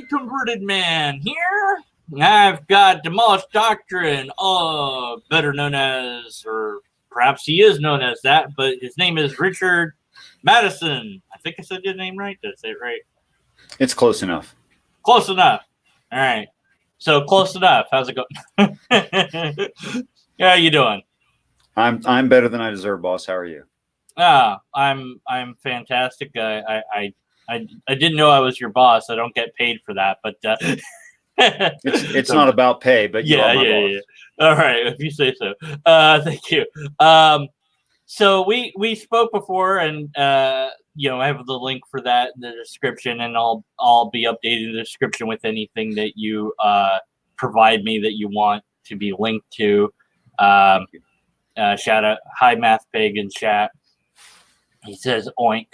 Converted man here. I've got Demolished Doctrine, better known as, or perhaps he is known as that, but his name is Richard Madsen. I think I said your name right. Did I say it right? It's close enough. Close enough. All right. So close enough. How's it going? How you doing? I'm better than I deserve, boss. How are you? I'm fantastic. I didn't know I was your boss. I don't get paid for that, but it's not about pay, but yeah. All right, if you say so. Thank you. So we spoke before, and I have the link for that in the description, and I'll be updating the description with anything that you provide me that you want to be linked to. Shout out, hi Math Pig in chat. He says oink.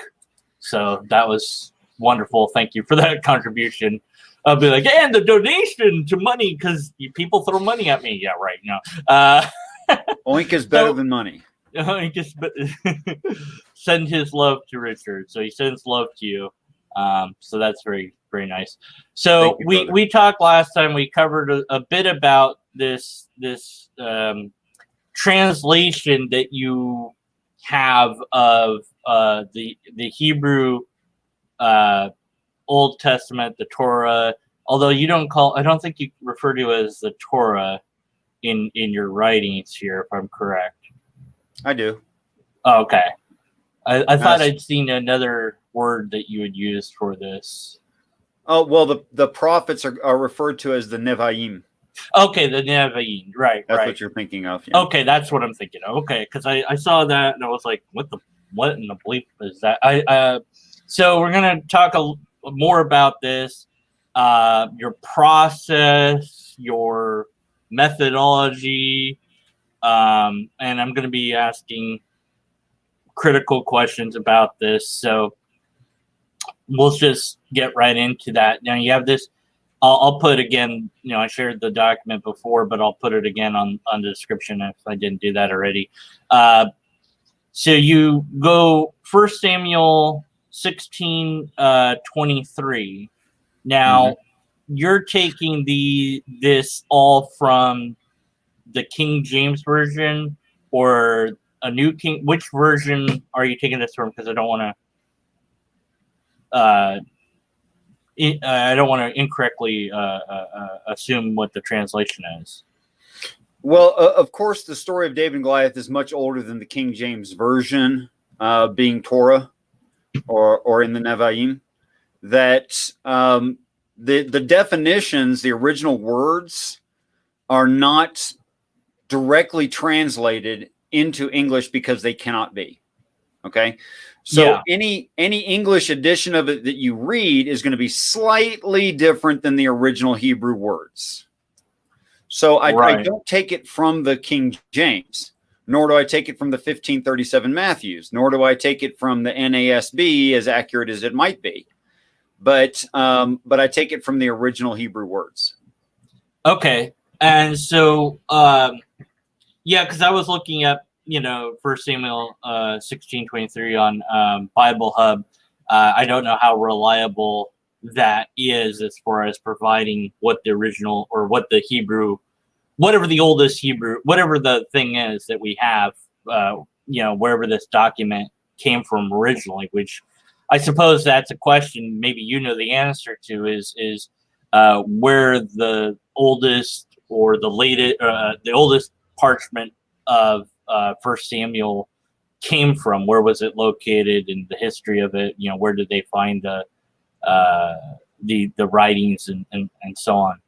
So that was wonderful. Thank you for that contribution. I'll be like, and the donation to money, because people throw money at me. Yeah, right. No. Oink is better than money. Oink is send his love to Richard. So he sends love to you. So that's very, very nice. So you, we talked last time. We covered a bit about this translation that you have of the Hebrew Old Testament, the Torah, although you don't I don't think you refer to it as the Torah in your writings here, if I'm correct. I do. Oh, okay. I thought I'd seen another word that you would use for this. Oh, well, the prophets are referred to as the Nevi'im. Okay, the Nevi'im, right. That's what you're thinking of. Yeah. Okay, that's what I'm thinking of. Okay, because I saw that and I was like, what in the bleep is that? So we're going to talk more about this, your process, your methodology, and I'm going to be asking critical questions about this. So we'll just get right into that. Now you have this. I'll put again, I shared the document before, but I'll put it again on the description if I didn't do that already. So you go 1 Samuel 16:23. Now you're taking this all from the King James version or a new King. Which version are you taking this from? Because I don't want to incorrectly assume what the translation is. Well, of course, the story of David and Goliath is much older than the King James version, being Torah or in the Nevi'im. That the definitions, the original words, are not directly translated into English because they cannot be. Okay. So any English edition of it that you read is going to be slightly different than the original Hebrew words. So I don't take it from the King James, nor do I take it from the 1537 Matthews, nor do I take it from the NASB, as accurate as it might be. But I take it from the original Hebrew words. Okay. And so, because I was looking at, 1 Samuel 16:23 on Bible Hub. I don't know how reliable that is as far as providing what the original or what the Hebrew, whatever the oldest Hebrew, whatever the thing is that we have, wherever this document came from originally, which I suppose that's a question maybe you know the answer to is where the oldest or the latest, the oldest parchment of 1 Samuel came from. Where was it located in the history of it? Where did they find the writings and so on?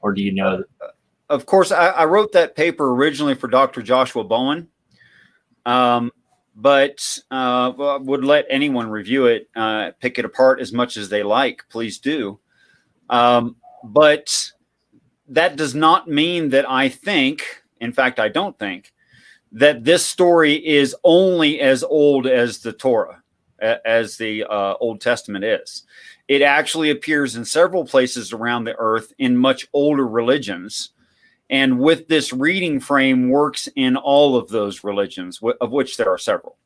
Or do you know? Of course, I wrote that paper originally for Dr. Joshua Bowen, but would let anyone review it, pick it apart as much as they like. Please do. But that does not mean that I think, in fact, I don't think, that this story is only as old as the Torah, as the Old Testament is. It actually appears in several places around the earth in much older religions. And with this reading frame works in all of those religions, of which there are several.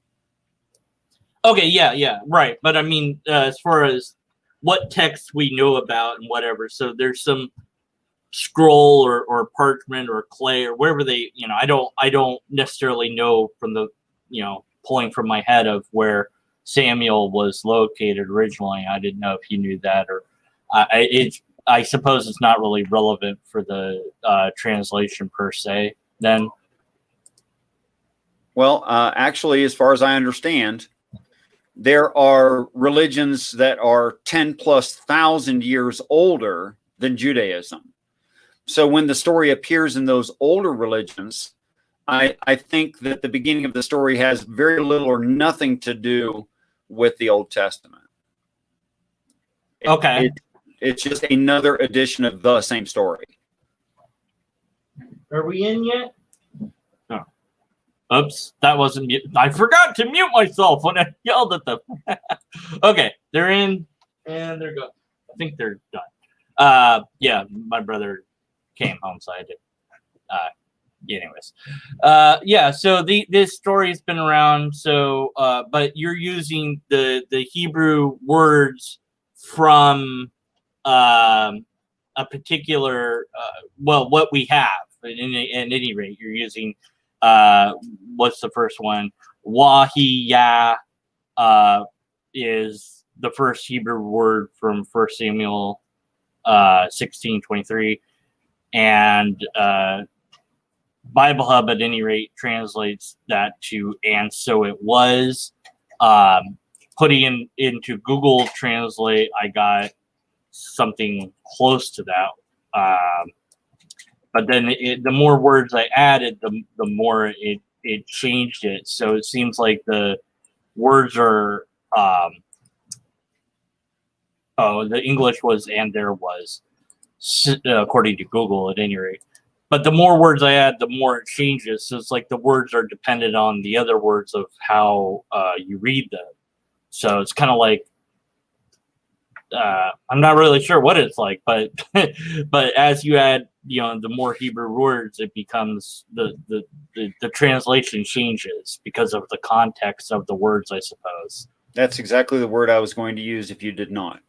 Okay, yeah, right. But I mean, as far as what texts we know about and whatever. So there's some scroll or parchment or clay or wherever they, I don't necessarily know from the, pulling from my head of where Samuel was located originally. I didn't know if you knew that, or I suppose it's not really relevant for the translation per se then. Well, actually, as far as I understand, there are religions that are 10,000+ years older than Judaism. So when the story appears in those older religions, I think that the beginning of the story has very little or nothing to do with the Old Testament. Okay. It's just another edition of the same story. Are we in yet? No. Oops, that wasn't mute. I forgot to mute myself when I yelled at them. Okay, they're in and they're going. I think they're done. Yeah, my brother came home, so I did. Anyways, yeah. So this story's been around. So, but you're using the Hebrew words from a particular. Well, what we have. At any rate, you're using. What's the first one? Wahiya is the first Hebrew word from 1 Samuel 16:23, and Bible Hub at any rate translates that to "and so it was." Putting into Google Translate, I got something close to that. But then the more words I added, the more it changed it. So it seems like the words are, the English was "and there was," according to Google at any rate. But the more words I add, the more it changes. So it's like the words are dependent on the other words of how you read them. So it's kind of like, I'm not really sure what it's like, but but as you add, the more Hebrew words, it becomes the translation changes because of the context of the words, I suppose. That's exactly the word I was going to use if you did not.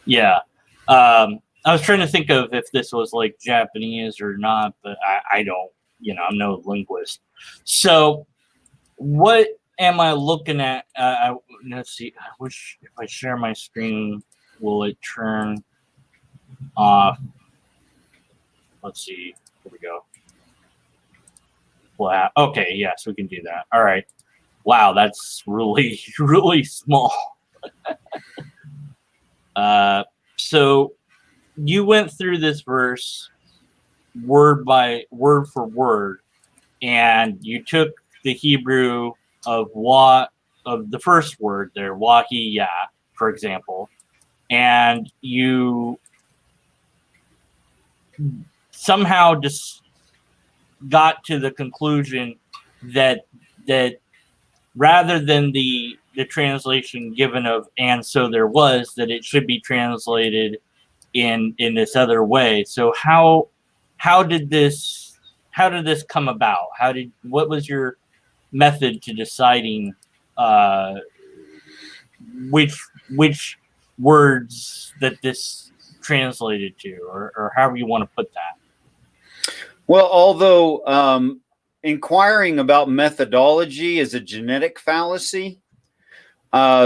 Yeah. I was trying to think of if this was like Japanese or not, but I don't, I'm no linguist. So what am I looking at? Let's see. I wish if I share my screen, will it turn off? Let's see. Here we go. Wow. Okay. Yes, we can do that. All right. Wow. That's really, really small. So you went through this verse word for word, and you took the Hebrew of the first word there, wahiya, for example, and you somehow just got to the conclusion that rather than the translation given of "and so there was," that it should be translated in this other way. So how did this come about? What was your method to deciding which words that this translated to, or however you want to put that? Well, although inquiring about methodology is a genetic fallacy,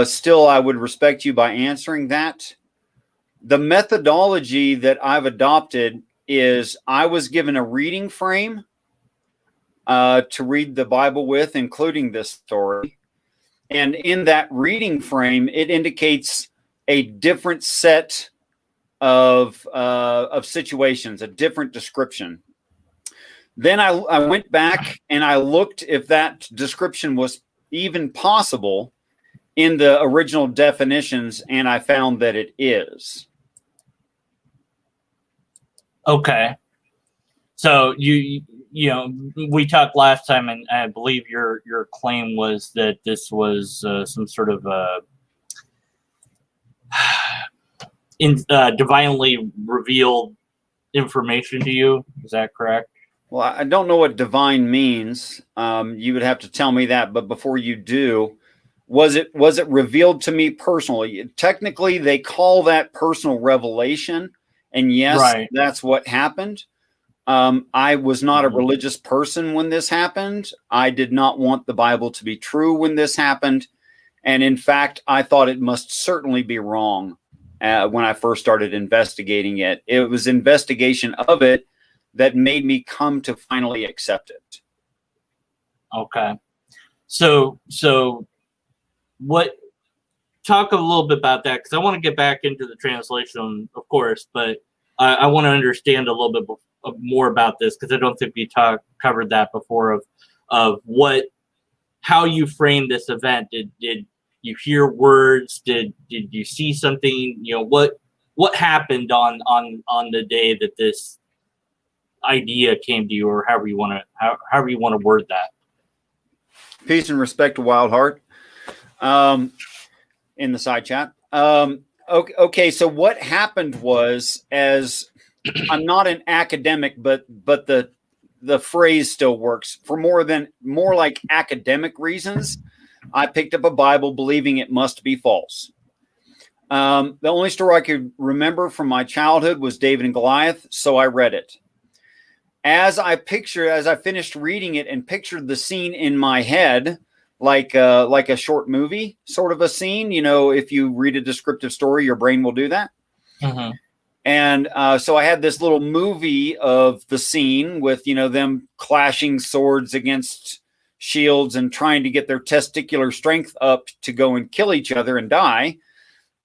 still I would respect you by answering that. The methodology that I've adopted is I was given a reading frame to read the Bible with, including this story. And in that reading frame, it indicates a different set of situations, a different description. Then I went back and I looked if that description was even possible in the original definitions, and I found that it is. Okay. So we talked last time, and I believe your claim was that this was some sort of divinely revealed information to you. Is that correct? Well, I don't know what divine means. You would have to tell me that. But before you do, Was it revealed to me personally? Technically, they call that personal revelation, and yes, Right. that's what happened. I was not a religious person when this happened. I did not want the Bible to be true when this happened, and in fact, I thought it must certainly be wrong when I first started investigating it. It was investigation of it that made me come to finally accept it. Okay. So what, talk a little bit about that, because I want to get back into the translation, of course, but I want to understand a little bit more about this, because I don't think we covered that before, of how you framed this event. Did you hear words? Did you see something? What happened on the day that this idea came to you, or however you want to word that? Peace and respect to Wild Heart. In the side chat. Okay, so what happened was, as I'm not an academic, but the phrase still works for more like academic reasons. I picked up a Bible believing it must be false. The only story I could remember from my childhood was David and Goliath, so I read it. As I finished reading it and pictured the scene in my head, like a short movie sort of a scene. If you read a descriptive story, your brain will do that. Mm-hmm. And so I had this little movie of the scene with, them clashing swords against shields and trying to get their testicular strength up to go and kill each other and die.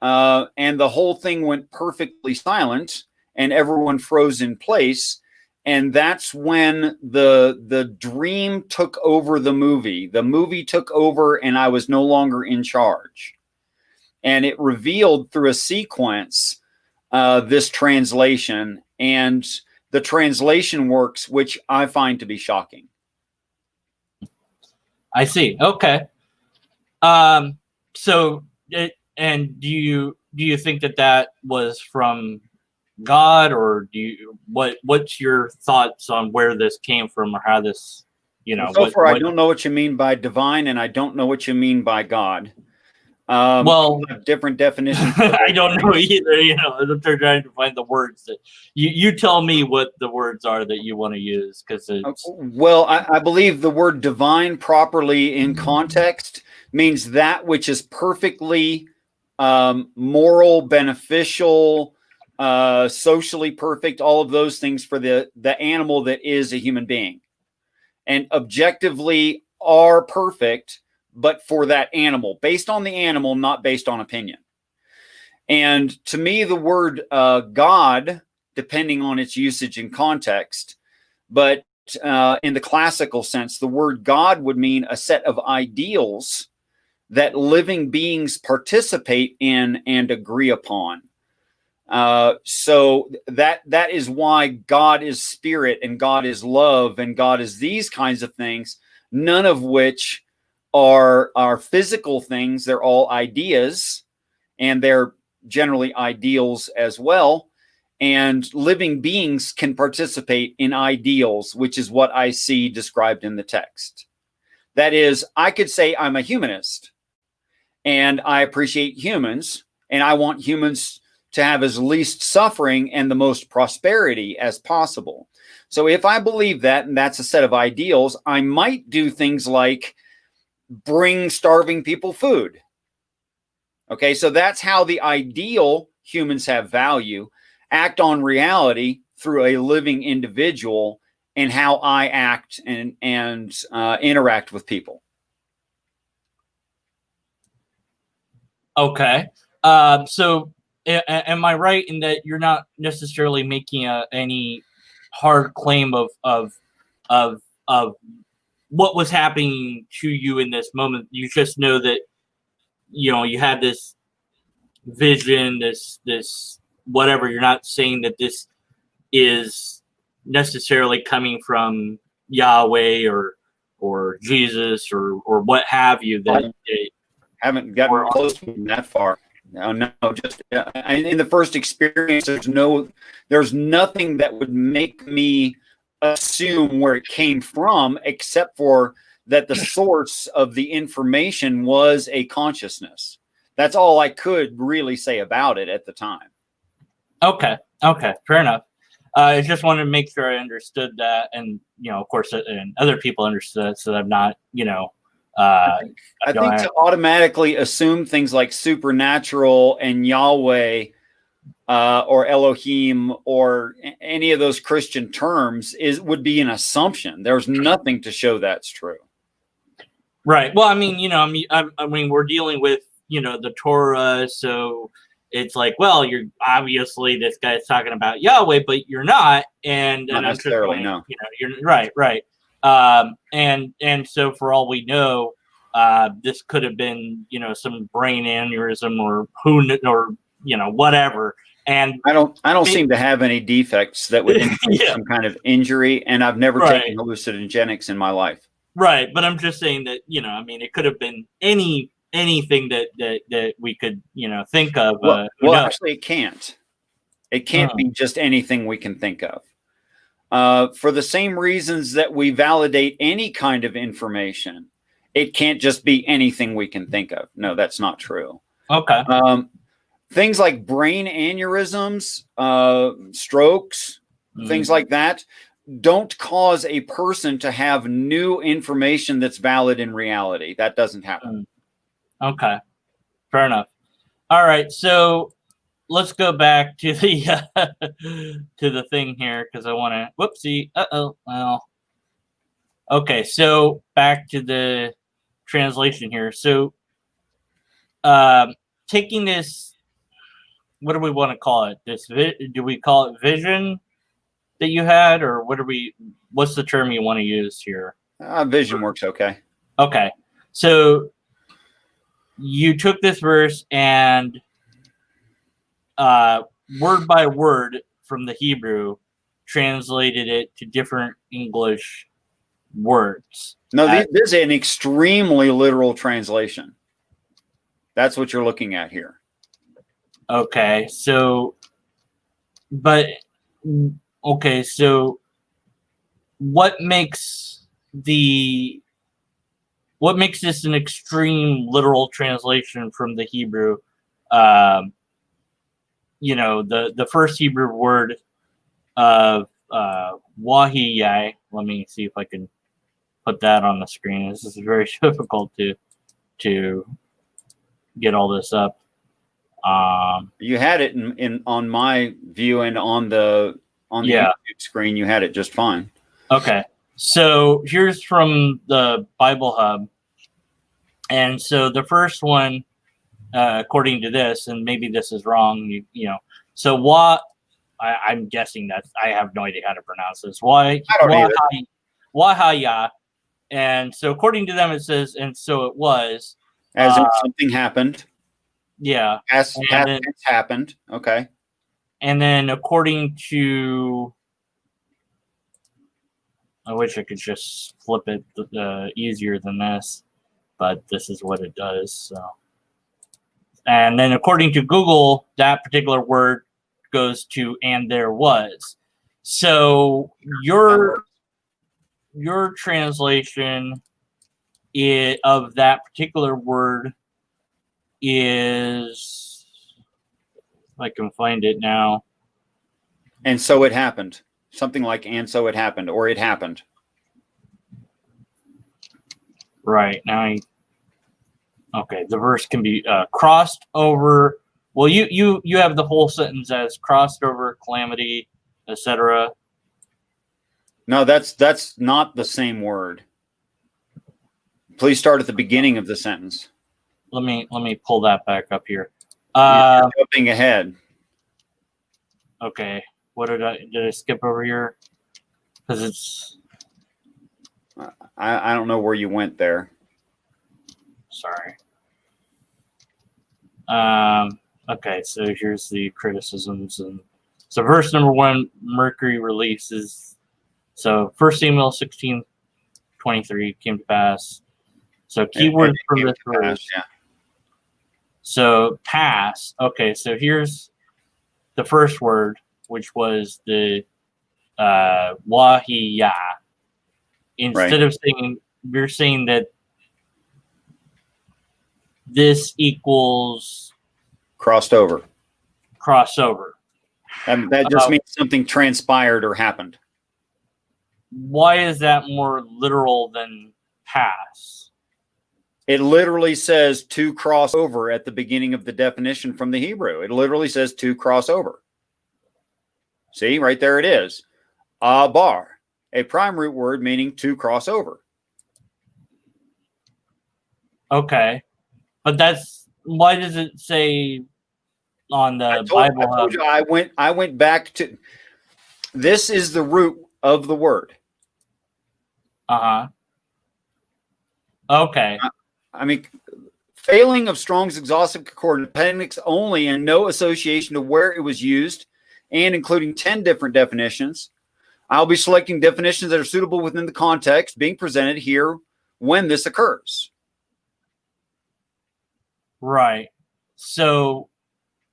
And the whole thing went perfectly silent and everyone froze in place. And that's when the dream took over the movie. The movie took over and I was no longer in charge. And it revealed through a sequence this translation. And the translation works, which I find to be shocking. I see. Okay. So, and do you think that was from God, or what's your thoughts on where this came from, or how this, So far, I don't know what you mean by divine, and I don't know what you mean by God. Well, different definitions. I don't know either. I'm trying to find the words that you tell me what the words are that you want to use, because it's well, I believe the word divine properly in context means that which is perfectly moral, beneficial, socially perfect, all of those things for the animal that is a human being, and objectively are perfect, but for that animal, based on the animal, not based on opinion. And to me, the word God, depending on its usage and context, but in the classical sense, the word God would mean a set of ideals that living beings participate in and agree upon. So that is why God is spirit and God is love and God is these kinds of things, none of which are physical things. They're all ideas, and they're generally ideals as well. And living beings can participate in ideals, which is what I see described in the text. That is, I could say I'm a humanist and I appreciate humans and I want humans to have as least suffering and the most prosperity as possible. So if I believe that, and that's a set of ideals, I might do things like bring starving people food. Okay, so that's how the ideal humans have value, act on reality through a living individual, and how I act and interact with people. Okay. So am I right in that you're not necessarily making any hard claim of what was happening to you in this moment? You just know that, you had this vision, this whatever. You're not saying that this is necessarily coming from Yahweh or Jesus or what have you. That haven't gotten close to that far. No, just in the first experience, there's nothing that would make me assume where it came from, except for that the source of the information was a consciousness. That's all I could really say about it at the time. Okay. Okay. Fair enough. I just wanted to make sure I understood that, and of course, and other people understood it, so that I'm not, I think to automatically assume things like supernatural and Yahweh or Elohim or any of those Christian terms would be an assumption. There's nothing to show that's true. Right. Well, I mean, I mean, we're dealing with the Torah, so it's like, well, you're obviously this guy's talking about Yahweh, but you're not, and Not necessarily, no. You're right. And so for all we know, this could have been some brain aneurysm or whatever. And I don't seem to have any defects that would indicate some kind of injury, and I've never taken hallucinogenics in my life. Right, but I'm just saying that I mean, it could have been anything that we could think of. Well, actually, it can't. It can't be just anything we can think of. For the same reasons that we validate any kind of information, it can't just be anything we can think of. No, that's not true. Okay. Things like brain aneurysms, strokes, things like that, don't cause a person to have new information that's valid in reality. That doesn't happen. Okay. Fair enough. All right. So let's go back to the to the thing here, because I want to. Whoopsie. Well. Okay. So back to the translation here. So, taking this, what do we want to call it? Do we call it vision that you had, or what's the term you want to use here? Vision works okay. Okay. So you took this verse and word by word from the Hebrew translated it to different English words. No, this is an extremely literal translation. That's what you're looking at here. Okay. So what makes this an extreme literal translation from the Hebrew? The first Hebrew word of wahiyai. Let me see if I can put that on the screen. This is very difficult to get all this up. You had it in on my view and on the YouTube screen. You had it just fine. Okay, so here's from the Bible Hub, and so the first one, according to this, and maybe this is wrong, So I'm guessing that I have no idea how to pronounce this. Wahaya, and so according to them it says, and so it was. As if something happened. Yeah. Past tense happened. Okay. And then according to, I wish I could just flip it easier than this, but this is what it does. So, and then according to Google, that particular word goes to "and there was." So your translation of that particular word is, if I can find it now. And so it happened. Something like "and so it happened," or "it happened." Right. Now, okay, the verse can be crossed over. Well, you have the whole sentence as crossed over, calamity, etc. No, that's not the same word. Please start at the beginning of the sentence. Let me pull that back up here. You're jumping ahead. Okay. What did I skip over here? Because it's. I don't know where you went there. Sorry. Okay, so here's the criticisms, and so verse number 1, Mercury releases. So 1 Samuel 16:23 came to pass. So keywords from this verse. Yeah. So pass. Okay, so here's the first word, which was the wahiya. Instead of saying you're saying that this equals Crossed over. crossover. That just means something transpired or happened. Why is that more literal than pass? It literally says to cross over at the beginning of the definition from the Hebrew. It literally says to cross over. See, right there it is. Abar, a prime root word meaning to cross over. Okay. But that's, why does it say on the Bible? I told you I went back to, this is the root of the word. Uh-huh. Okay. I mean, failing of Strong's exhaustive concordance appendix only and no association to where it was used, and including 10 different definitions. I'll be selecting definitions that are suitable within the context being presented here when this occurs. Right. So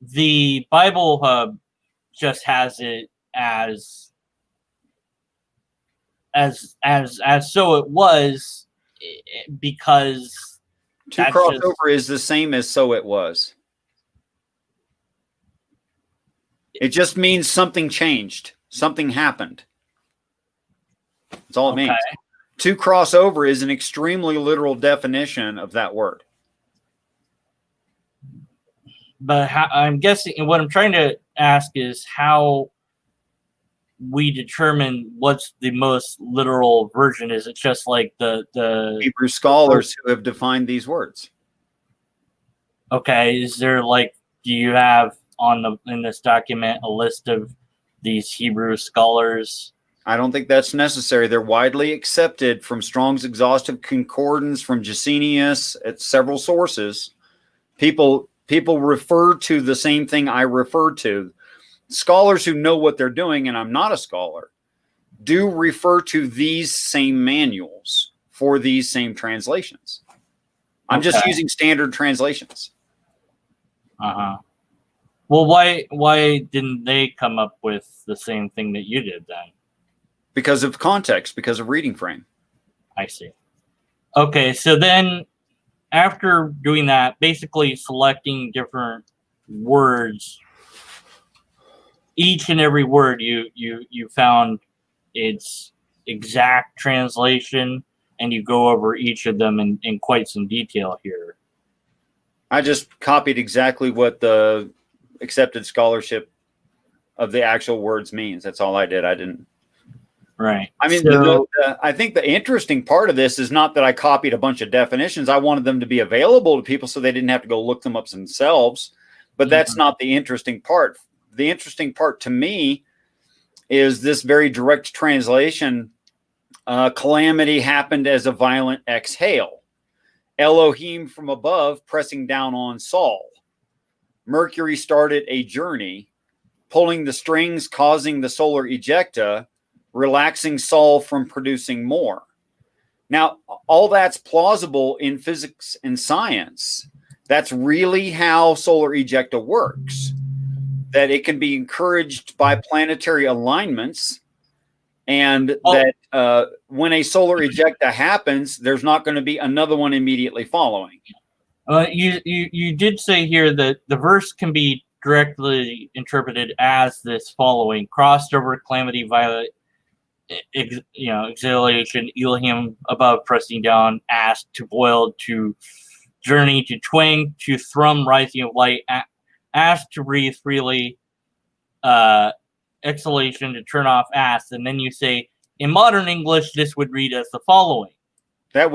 the Bible Hub just has it as so it was, because To crossover is the same as so it was. It just means something changed. Something happened. That's all it means. To cross over is an extremely literal definition of that word. But I'm guessing, and what I'm trying to ask is how we determine what's the most literal version. Is it just like the Hebrew scholars who have defined these words? Okay, is there, like, do you have in this document a list of these Hebrew scholars? I don't think that's necessary. They're widely accepted from Strong's exhaustive concordance, from Gesenius, at several sources. People refer to the same thing I refer to. Scholars who know what they're doing, and I'm not a scholar, do refer to these same manuals for these same translations. I'm just using standard translations. Uh-huh. Well, why didn't they come up with the same thing that you did then? Because of context, because of reading frame. I see. Okay, so then after doing that, basically selecting different words, each and every word you found its exact translation, and you go over each of them in quite some detail here. I just copied exactly what the accepted scholarship of the actual words means. That's all I did. I didn't. Right. I mean, I think the interesting part of this is not that I copied a bunch of definitions. I wanted them to be available to people so they didn't have to go look them up themselves. But that's not the interesting part. The interesting part to me is this very direct translation. Calamity happened as a violent exhale. Elohim from above pressing down on Saul. Mercury started a journey, pulling the strings, causing the solar ejecta, relaxing Saul from producing more. Now, all that's plausible in physics and science. That's really how solar ejecta works. That it can be encouraged by planetary alignments, and that when a solar ejecta happens, there's not going to be another one immediately following. You did say here that the verse can be directly interpreted as this following: crossed over, calamity, violet, exhalation, Elohim above pressing down, asked to boil, to journey, to twang, to thrum, rising of light, asked to breathe freely, exhalation, to turn off, asked. And then you say, in modern English, this would read as the following. It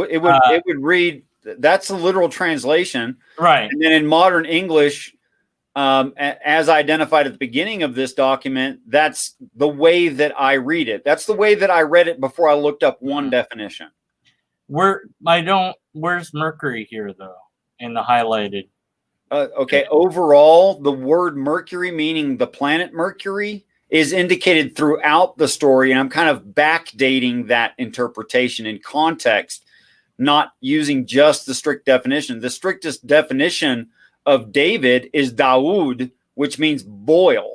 would read, that's the literal translation. Right. And then in modern English, as identified at the beginning of this document, that's the way that I read it. That's the way that I read it before I looked up one definition. Where's Mercury here, though, in the highlighted? Okay, overall, the word Mercury, meaning the planet Mercury, is indicated throughout the story, and I'm kind of backdating that interpretation in context, not using just the strict definition. The strictest definition of David is Daoud, which means boil.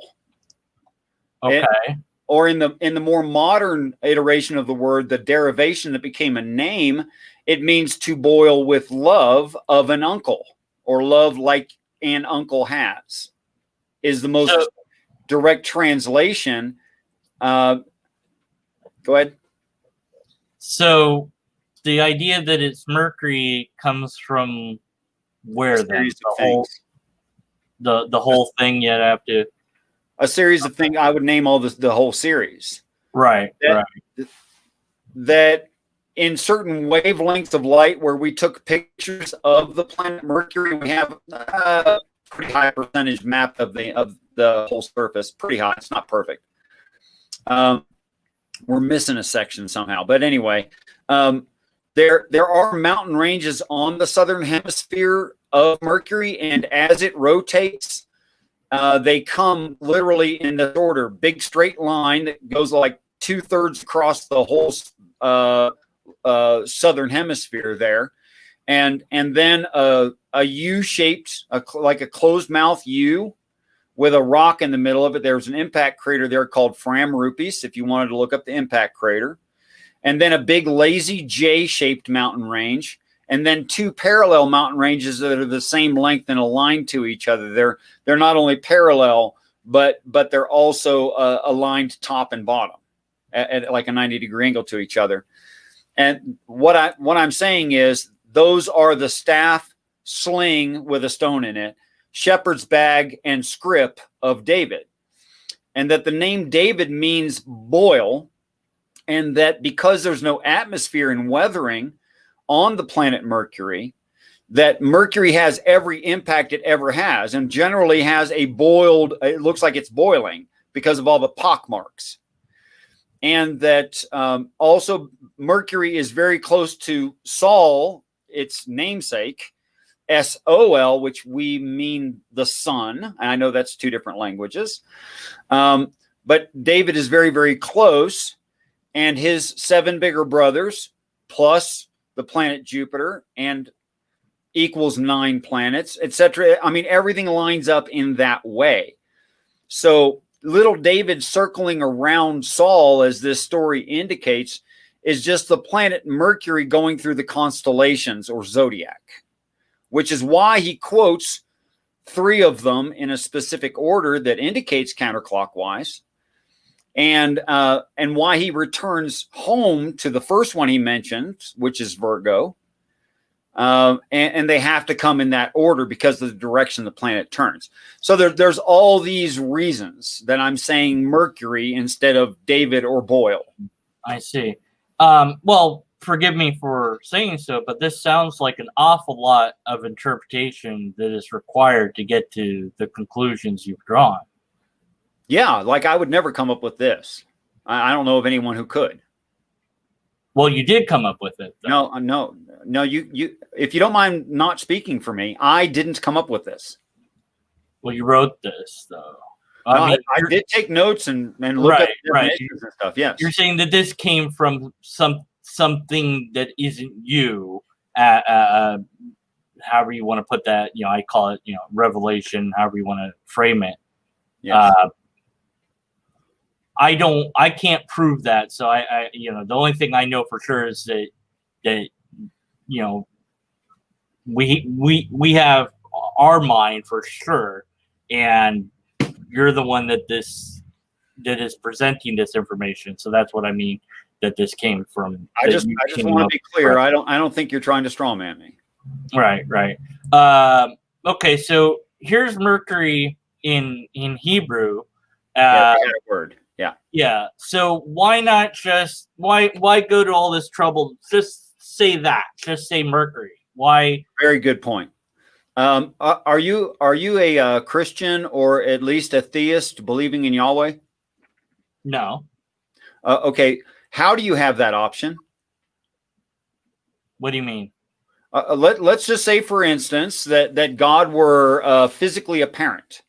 Okay. or in the more modern iteration of the word, the derivation that became a name, it means to boil with love of an uncle, or love like an uncle has, is the most direct translation. Go ahead. So the idea that it's Mercury comes from where then? The whole thing yet have to a series of things. I would name all this the whole series. Right. That in certain wavelengths of light where we took pictures of the planet Mercury, we have a pretty high percentage map of the whole surface. Pretty high. It's not perfect. We're missing a section somehow. But anyway, there are mountain ranges on the southern hemisphere of Mercury, and as it rotates, they come literally in this order: big straight line that goes like 2/3 across the whole southern hemisphere there, and then a U-shaped, like a closed mouth U with a rock in the middle of it. There's an impact crater there called Fram Rupes, if you wanted to look up the impact crater, and then a big lazy J-shaped mountain range, and then two parallel mountain ranges that are the same length and aligned to each other. They're not only parallel, but they're also aligned top and bottom at like a 90-degree angle to each other. And what I'm saying is those are the staff, sling with a stone in it, shepherd's bag, and scrip of David. And that the name David means boil, and that because there's no atmosphere and weathering on the planet Mercury, that Mercury has every impact it ever has, and generally has a boiled, it looks like it's boiling because of all the pock marks. And that also Mercury is very close to Sol, its namesake, Sol, which we mean the sun. And I know that's two different languages. But David is very, very close. And his 7 bigger brothers plus the planet Jupiter and equals 9 planets, etc. I mean, everything lines up in that way. So little David circling around Sol, as this story indicates, is just the planet Mercury going through the constellations or zodiac, which is why he quotes 3 of them in a specific order that indicates counterclockwise, and why he returns home to the first one he mentioned, which is Virgo. And they have to come in that order because of the direction the planet turns. So there's all these reasons that I'm saying Mercury instead of David or Boyle. I see. Well, forgive me for saying so, but this sounds like an awful lot of interpretation that is required to get to the conclusions you've drawn. Yeah, like I would never come up with this. I don't know of anyone who could. Well, you did come up with it, though. No. You. If you don't mind not speaking for me, I didn't come up with this. Well, you wrote this, though. I did take notes and look at definitions and stuff. Yes, you're saying that this came from something that isn't you. However you want to put that, I call it, revelation. However you want to frame it. Yes. I can't prove that. So the only thing I know for sure is that we have our mind for sure, and you're the one that is presenting this information. So that's what I mean, that this came from. I just want to be clear. I don't think you're trying to strawman me. Right. Okay, so here's Mercury in Hebrew. Yeah, word. Yeah. So why not just why go to all this trouble? Just say that. Just say Mercury. Why? Very good point. Are you a Christian or at least a theist believing in Yahweh? No. Okay. How do you have that option? What do you mean? Let's just say, for instance, that God were physically apparent.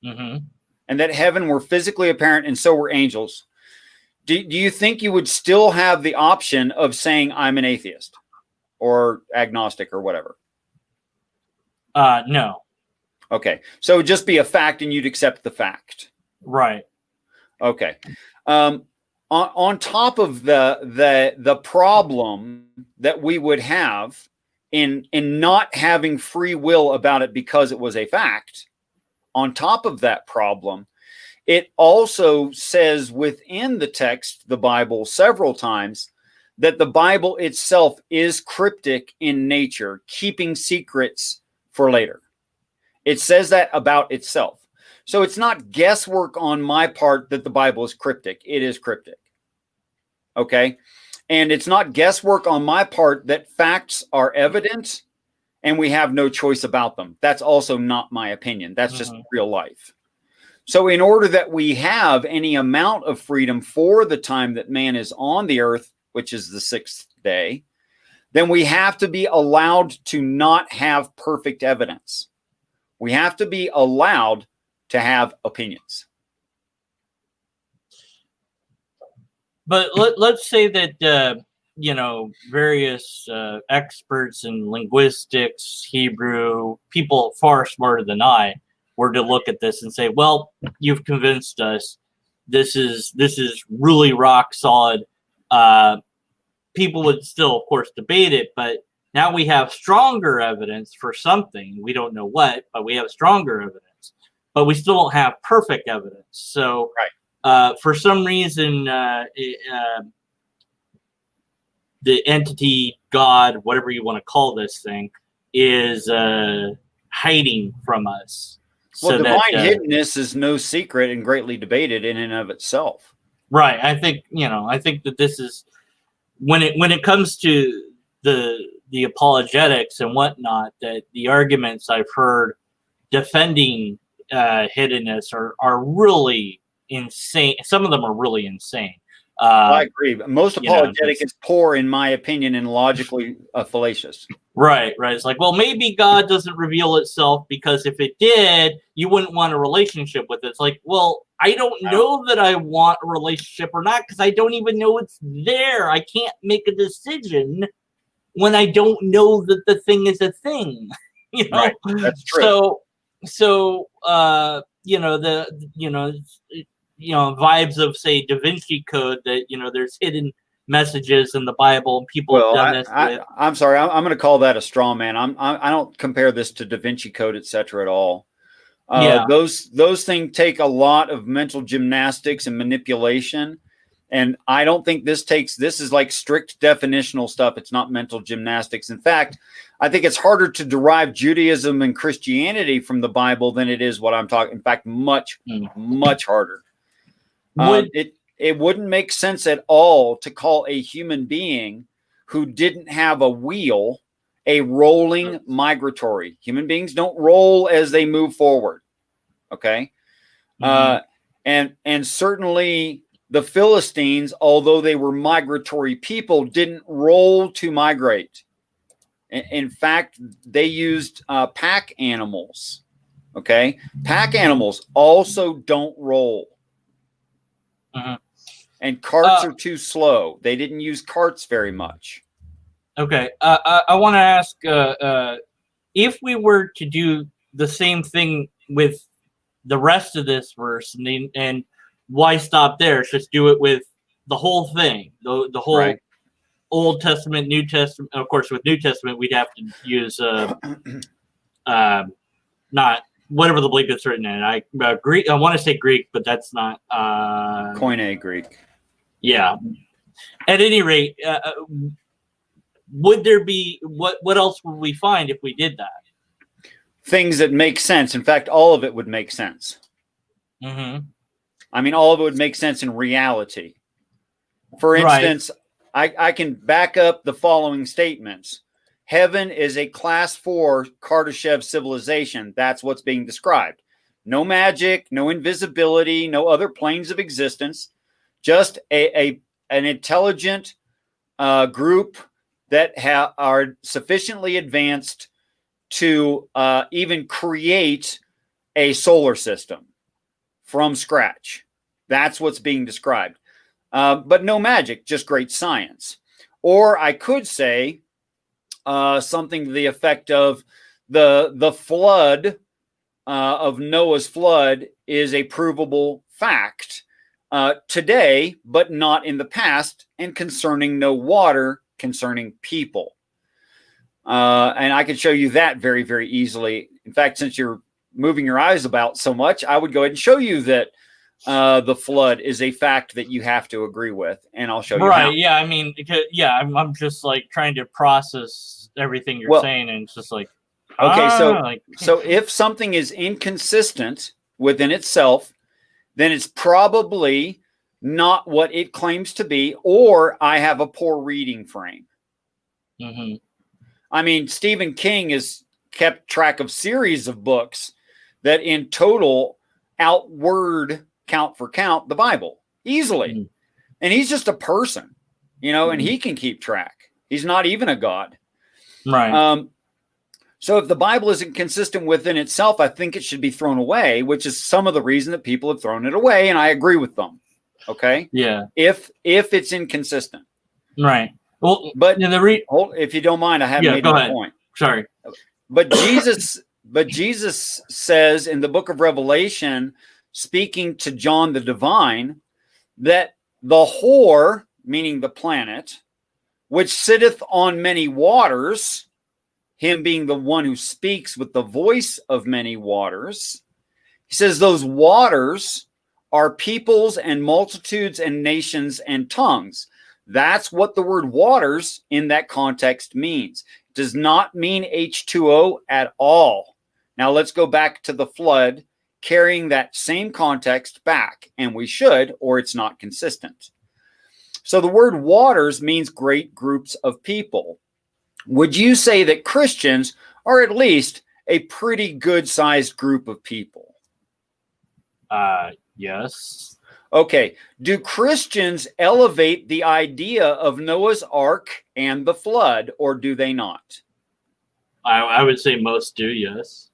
Mm-hmm. And that heaven were physically apparent, and so were angels. Do you think you would still have the option of saying I'm an atheist or agnostic or whatever? No. Okay. So it would just be a fact and you'd accept the fact. Right. Okay. On top of the problem that we would have in not having free will about it because it was a fact, on top of that problem, it also says within the text, the Bible, several times, that the Bible itself is cryptic in nature, keeping secrets for later. It says that about itself. So it's not guesswork on my part that the Bible is cryptic. It is cryptic. Okay? And it's not guesswork on my part that facts are evident and we have no choice about them. That's also not my opinion. That's just real life. So in order that we have any amount of freedom for the time that man is on the earth, which is the sixth day, then we have to be allowed to not have perfect evidence. We have to be allowed to have opinions. But let's say that, various experts in linguistics, Hebrew, people far smarter than I, were to look at this and say, well, you've convinced us. This is really rock solid. People would still, of course, debate it, but now we have stronger evidence for something. We don't know what, but we have stronger evidence. But we still don't have perfect evidence. So for some reason, the entity, God, whatever you want to call this thing, is hiding from us. Well, So divine hiddenness is no secret and greatly debated in and of itself. Right. I think that this is when it comes to the apologetics and whatnot, that the arguments I've heard defending hiddenness are really insane. Some of them are really insane. I agree. Most apologetic is poor, in my opinion, and logically fallacious. Right. It's like, well, maybe God doesn't reveal itself because if it did, you wouldn't want a relationship with it. It's like, well, I don't know that I want a relationship or not because I don't even know it's there. I can't make a decision when I don't know that the thing is a thing. Right. That's true. So vibes of, say, Da Vinci Code, that there's hidden messages in the Bible and people have done this with. I'm sorry, I'm going to call that a straw man. I don't compare this to Da Vinci Code, etc. at all. Those things take a lot of mental gymnastics and manipulation, and I don't think this is like strict definitional stuff. It's not mental gymnastics. In fact, I think it's harder to derive Judaism and Christianity from the Bible than it is what I'm talking. In fact, much harder. It wouldn't make sense at all to call a human being who didn't have a wheel a rolling migratory. Human beings don't roll as they move forward. Okay. And certainly the Philistines, although they were migratory people, didn't roll to migrate. In fact, they used pack animals. Okay. Pack animals also don't roll. And carts are too slow. They didn't use carts very much. Okay. I want to ask if we were to do the same thing with the rest of this verse, and why stop there? Just do it with the whole thing, the whole Old Testament, New Testament. Of course, with New Testament, we'd have to use not whatever the bleep it's written in. Greek. I want to say Greek, but that's not Koine Greek. Yeah. At any rate, would there be what else would we find if we did that? Things that make sense. In fact, all of it would make sense. I mean, all of it would make sense in reality. For instance, I can back up the following statements. Heaven is a class 4 Kardashev civilization. That's what's being described. No magic, no invisibility, no other planes of existence. Just an intelligent group that are sufficiently advanced to even create a solar system from scratch. That's what's being described. But no magic, just great science. Or I could say something to the effect of the flood of Noah's flood is a provable fact. today, but not in the past, and concerning no water, concerning people. And I can show you that very, very easily. In fact, since you're moving your eyes about so much, I would go ahead and show you that the flood is a fact that you have to agree with, and I'll show you how. Yeah, I mean, yeah, I'm just like trying to process everything you're saying, and it's just like, okay, so if something is inconsistent within itself, then it's probably not what it claims to be, or I have a poor reading frame. Mm-hmm. I mean, Stephen King has kept track of series of books that in total outward count for count the Bible easily. Mm-hmm. And he's just a person, you know, and he can keep track. He's not even a god. Right. So if the Bible isn't consistent within itself, I think it should be thrown away, which is some of the reason that people have thrown it away. And I agree with them. Okay. Yeah. If it's inconsistent. Right. Well, but if you don't mind, I haven't made my point. Sorry. But Jesus says in the book of Revelation, speaking to John the Divine, that the whore, meaning the planet, which sitteth on many waters, him being the one who speaks with the voice of many waters, he says those waters are peoples and multitudes and nations and tongues. That's what the word waters in that context means. It does not mean H2O at all. Now let's go back to the flood, carrying that same context back, and we should, or it's not consistent. So the word waters means great groups of people. Would you say that Christians are at least a pretty good-sized group of people? Yes. Okay. Do Christians elevate the idea of Noah's Ark and the flood, or do they not? I would say most do, yes.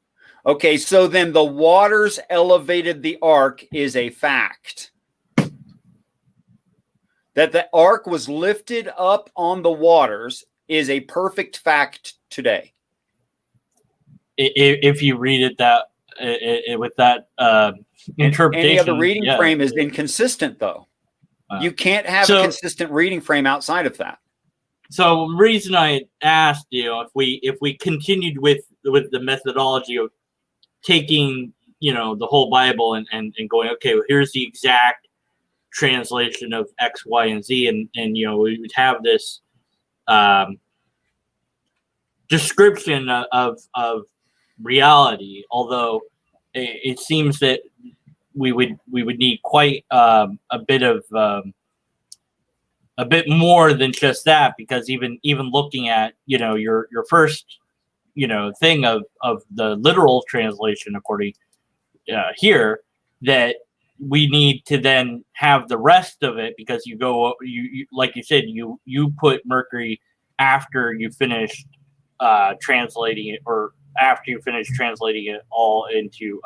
Okay, so then the waters elevated the ark is a fact. That the ark was lifted up on the waters is a perfect fact today. If you read it that with that interpretation, any other reading frame is inconsistent, though. You can't have a consistent reading frame outside of that. So, the reason I asked, if we continued with the methodology of taking, the whole Bible and going, okay, well, here's the exact translation of X, Y, and Z, and we would have this description of reality. Although it seems that we would need quite a bit more than just that, because even looking at your first thing of the literal translation according here, that we need to then have the rest of it, because you like you said, you put Mercury after you finished translating it, or after you finish translating it all into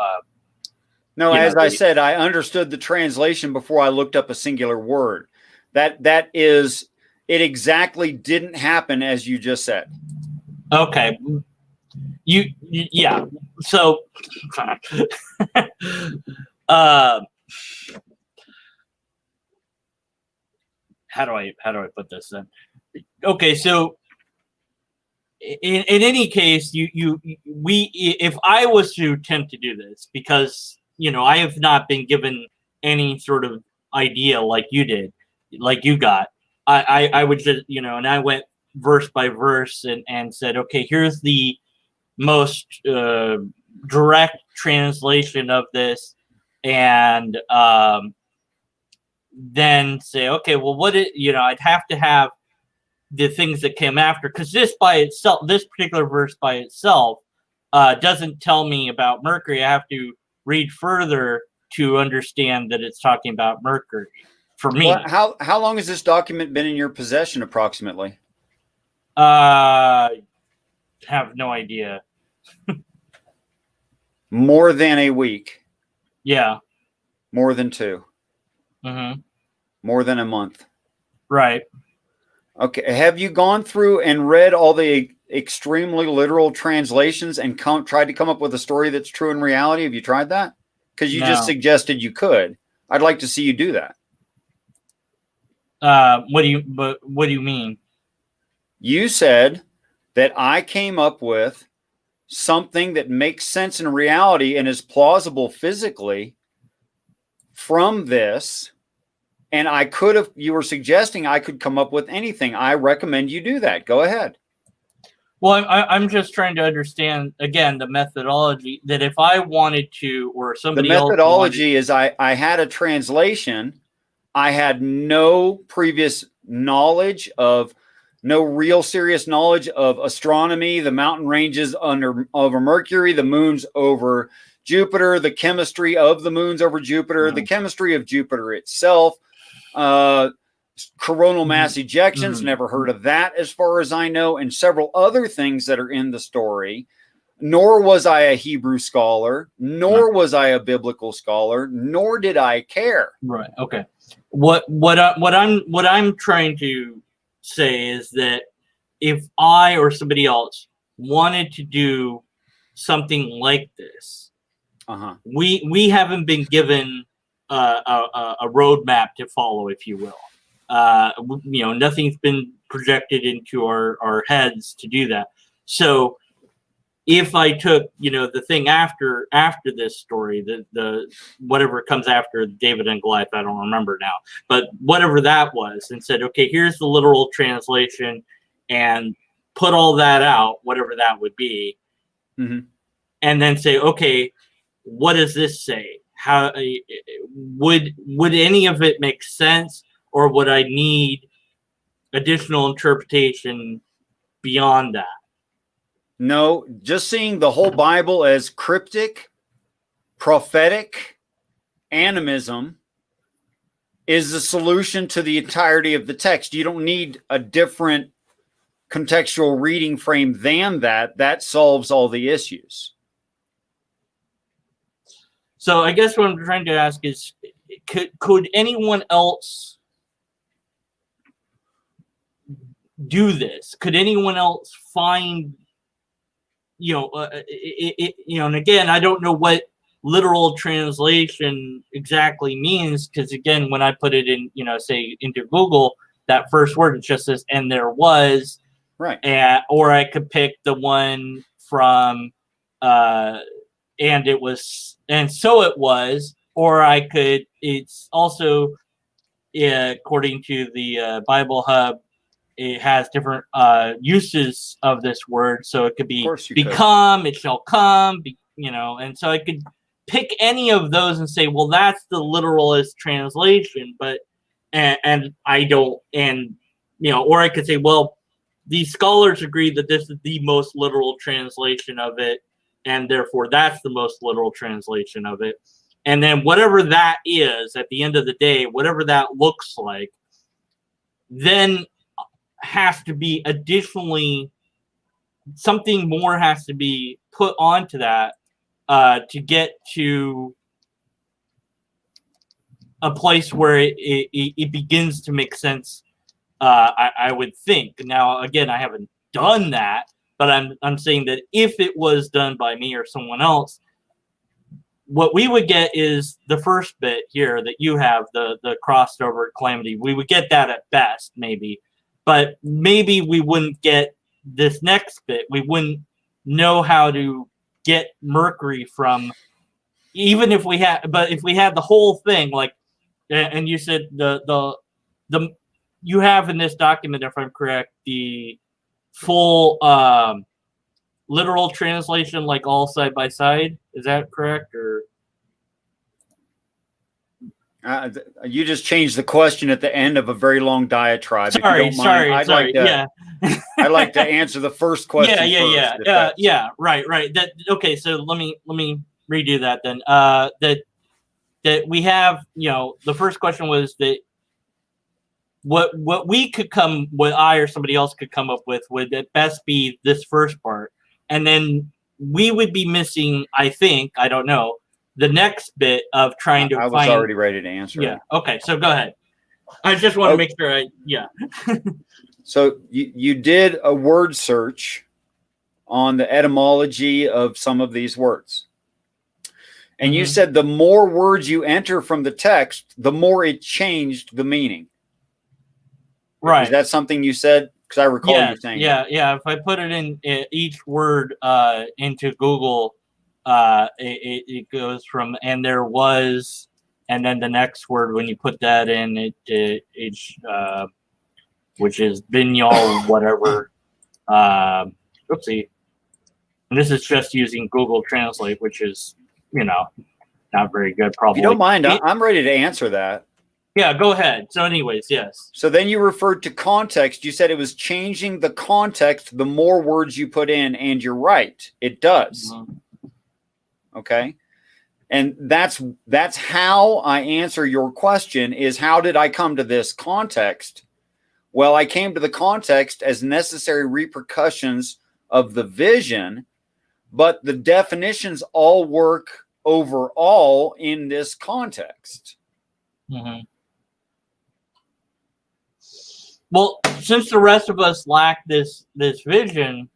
no, as I said, I understood the translation before I looked up a singular word. That is, it exactly didn't happen as you just said. Okay. Yeah. So how do I put this then? Okay, so in any case, if I was to attempt to do this, because I have not been given any sort of idea like you did, like you got, I would just and I went verse by verse and said, okay, here's the most direct translation of this, and then say, okay, well, I'd have to have the things that came after, because this particular verse by itself doesn't tell me about Mercury. I have to read further to understand that it's talking about Mercury. For me, well, how long has this document been in your possession, approximately? Have no idea. More than a week. Yeah. More than 2. Mm-hmm. More than a month. Right. Okay. Have you gone through and read all the extremely literal translations and tried to come up with a story that's true in reality? Have you tried that? Because you just suggested you could. I'd like to see you do that. What do you mean? You said that I came up with something that makes sense in reality and is plausible physically from this. And you were suggesting I could come up with anything. I recommend you do that. Go ahead. Well, I'm just trying to understand, again, the methodology, that if I wanted to, or somebody else. The methodology is I had a translation. I had no previous knowledge of, no real serious knowledge of astronomy, the mountain ranges over Mercury, the moons over Jupiter, the chemistry of the moons over Jupiter, the chemistry of Jupiter itself, coronal mass ejections, never heard of that as far as I know, and several other things that are in the story. Nor was I a Hebrew scholar, nor was I a biblical scholar, nor did I care. Right. Okay. What I'm trying to say is that if I or somebody else wanted to do something like this, we haven't been given a roadmap to follow, if you will. Nothing's been projected into our heads to do that. So if I took, the thing after this story, the whatever comes after David and Goliath, I don't remember now, but whatever that was, and said, okay, here's the literal translation, and put all that out, whatever that would be, and then say, okay, what does this say? How would any of it make sense, or would I need additional interpretation beyond that? No, just seeing the whole Bible as cryptic, prophetic animism is the solution to the entirety of the text. You don't need a different contextual reading frame than that. That solves all the issues. So I guess what I'm trying to ask is, could anyone else do this? Could anyone else find, and again, I don't know what literal translation exactly means, because again, when I put it in, say into Google, that first word, it just says, and there was, right. Or I could pick the one from, and it was, and so it was, or I could, it's also, according to the Bible Hub, it has different uses of this word. So it could be become, it shall come, and so I could pick any of those and say, well, that's the literalist translation, but, and I don't, and, or I could say, well, these scholars agree that this is the most literal translation of it, and therefore that's the most literal translation of it. And then whatever that is, at the end of the day, whatever that looks like, then has to be additionally, something more has to be put onto that to get to a place where it begins to make sense, I would think. Now, again, I haven't done that, but I'm saying that if it was done by me or someone else, what we would get is the first bit here that you have, the crossed over calamity. We would get that at best, maybe. But maybe we wouldn't get this next bit. We wouldn't know how to get Mercury from, even if we had, but if we had the whole thing, like, and you said the you have in this document, if I'm correct, the full literal translation, like all side by side. Is that correct? Or you just changed the question at the end of a very long diatribe. Sorry, if you don't mind, I'd like to answer the first question. Yeah. Right. That okay. So let me redo that then. That we have, the first question was that what we could what I or somebody else could come up with would at best be this first part, and then we would be missing, I think, I don't know, the next bit of trying to find. I was already ready to answer. Yeah. Okay. So go ahead. I just want to make sure So you did a word search on the etymology of some of these words. And you said the more words you enter from the text, the more it changed the meaning. Right. Is that something you said? Because I recall you saying that. Yeah. If I put it in each word into Google, it goes from and there was, and then the next word when you put that in, which is vinyl whatever. Oopsie. And this is just using Google Translate, which is, not very good. Probably. If you don't mind, I'm ready to answer that. Yeah, go ahead. So anyways, yes. So then you referred to context. You said it was changing the context the more words you put in, and you're right. It does. Mm-hmm. Okay. And that's how I answer your question is how did I come to this context? Well, I came to the context as necessary repercussions of the vision, but the definitions all work overall in this context. Mm-hmm. Well, since the rest of us lack this vision,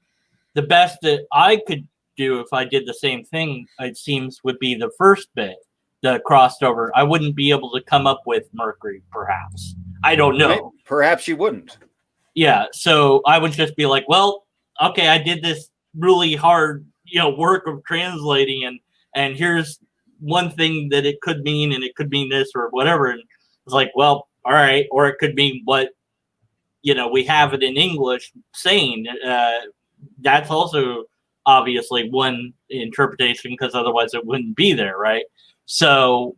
the best that I could do if I did the same thing, it seems, would be the first bit, the crossed over. I wouldn't be able to come up with Mercury, perhaps. I don't know. Maybe, perhaps you wouldn't. Yeah, so I would just be like, well, okay, I did this really hard, work of translating, and here's one thing that it could mean, and it could mean this or whatever. And it's like, well, all right, or it could mean what we have it in English saying. That's also obviously one interpretation, because otherwise it wouldn't be there, right? So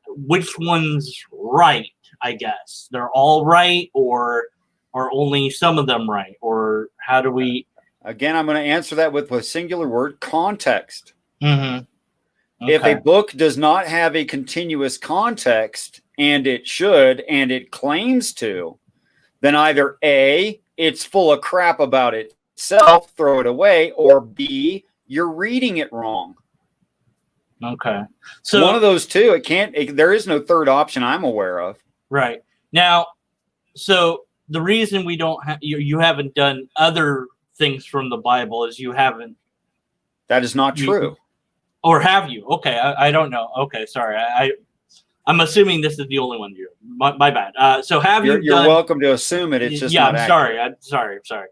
which one's right? I guess they're all right, or are only some of them right, or how do we? Again, I'm going to answer that with a singular word: context. Mm-hmm. Okay. If a book does not have a continuous context, and it should, and it claims to, then either A, it's full of crap about itself, throw it away, or B, you're reading it wrong. Okay. So one of those two, there is no third option I'm aware of. Right. Now, so the reason we don't you haven't done other things from the Bible is you haven't. That is not true. Or have you? Okay, I don't know. Okay, sorry. I'm assuming this is the only one you. My bad. So have you're welcome to assume it. It's just yeah. Not I'm sorry. I'm sorry.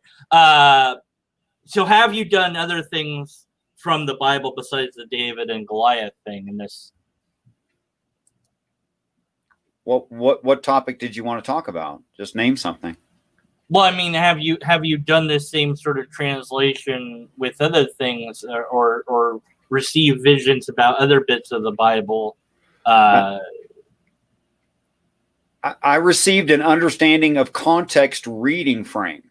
So have you done other things from the Bible besides the David and Goliath thing in this? What topic did you want to talk about? Just name something. Well, I mean, have you done this same sort of translation with other things, or received visions about other bits of the Bible? I received an understanding of context reading frame.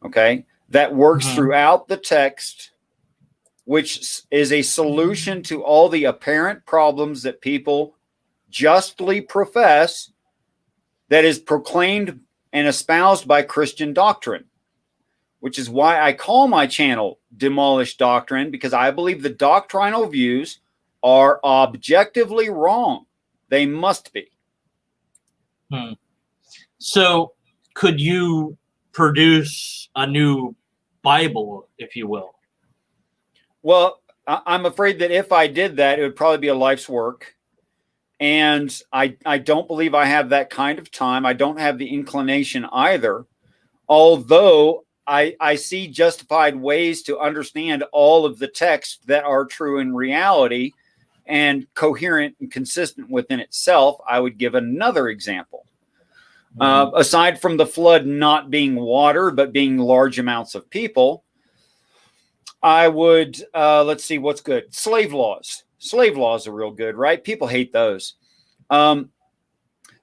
Okay, that works throughout the text, which is a solution to all the apparent problems that people justly profess, that is proclaimed and espoused by Christian doctrine, which is why I call my channel Demolish Doctrine, because I believe the doctrinal views are objectively wrong. They must be. So could you produce a new Bible, if you will? Well, I'm afraid that if I did that, it would probably be a life's work. And I don't believe I have that kind of time. I don't have the inclination either. Although I see justified ways to understand all of the texts that are true in reality and coherent and consistent within itself. I would give another example. Aside from the flood not being water, but being large amounts of people, I would, let's see what's good. Slave laws. Slave laws are real good, right? People hate those. The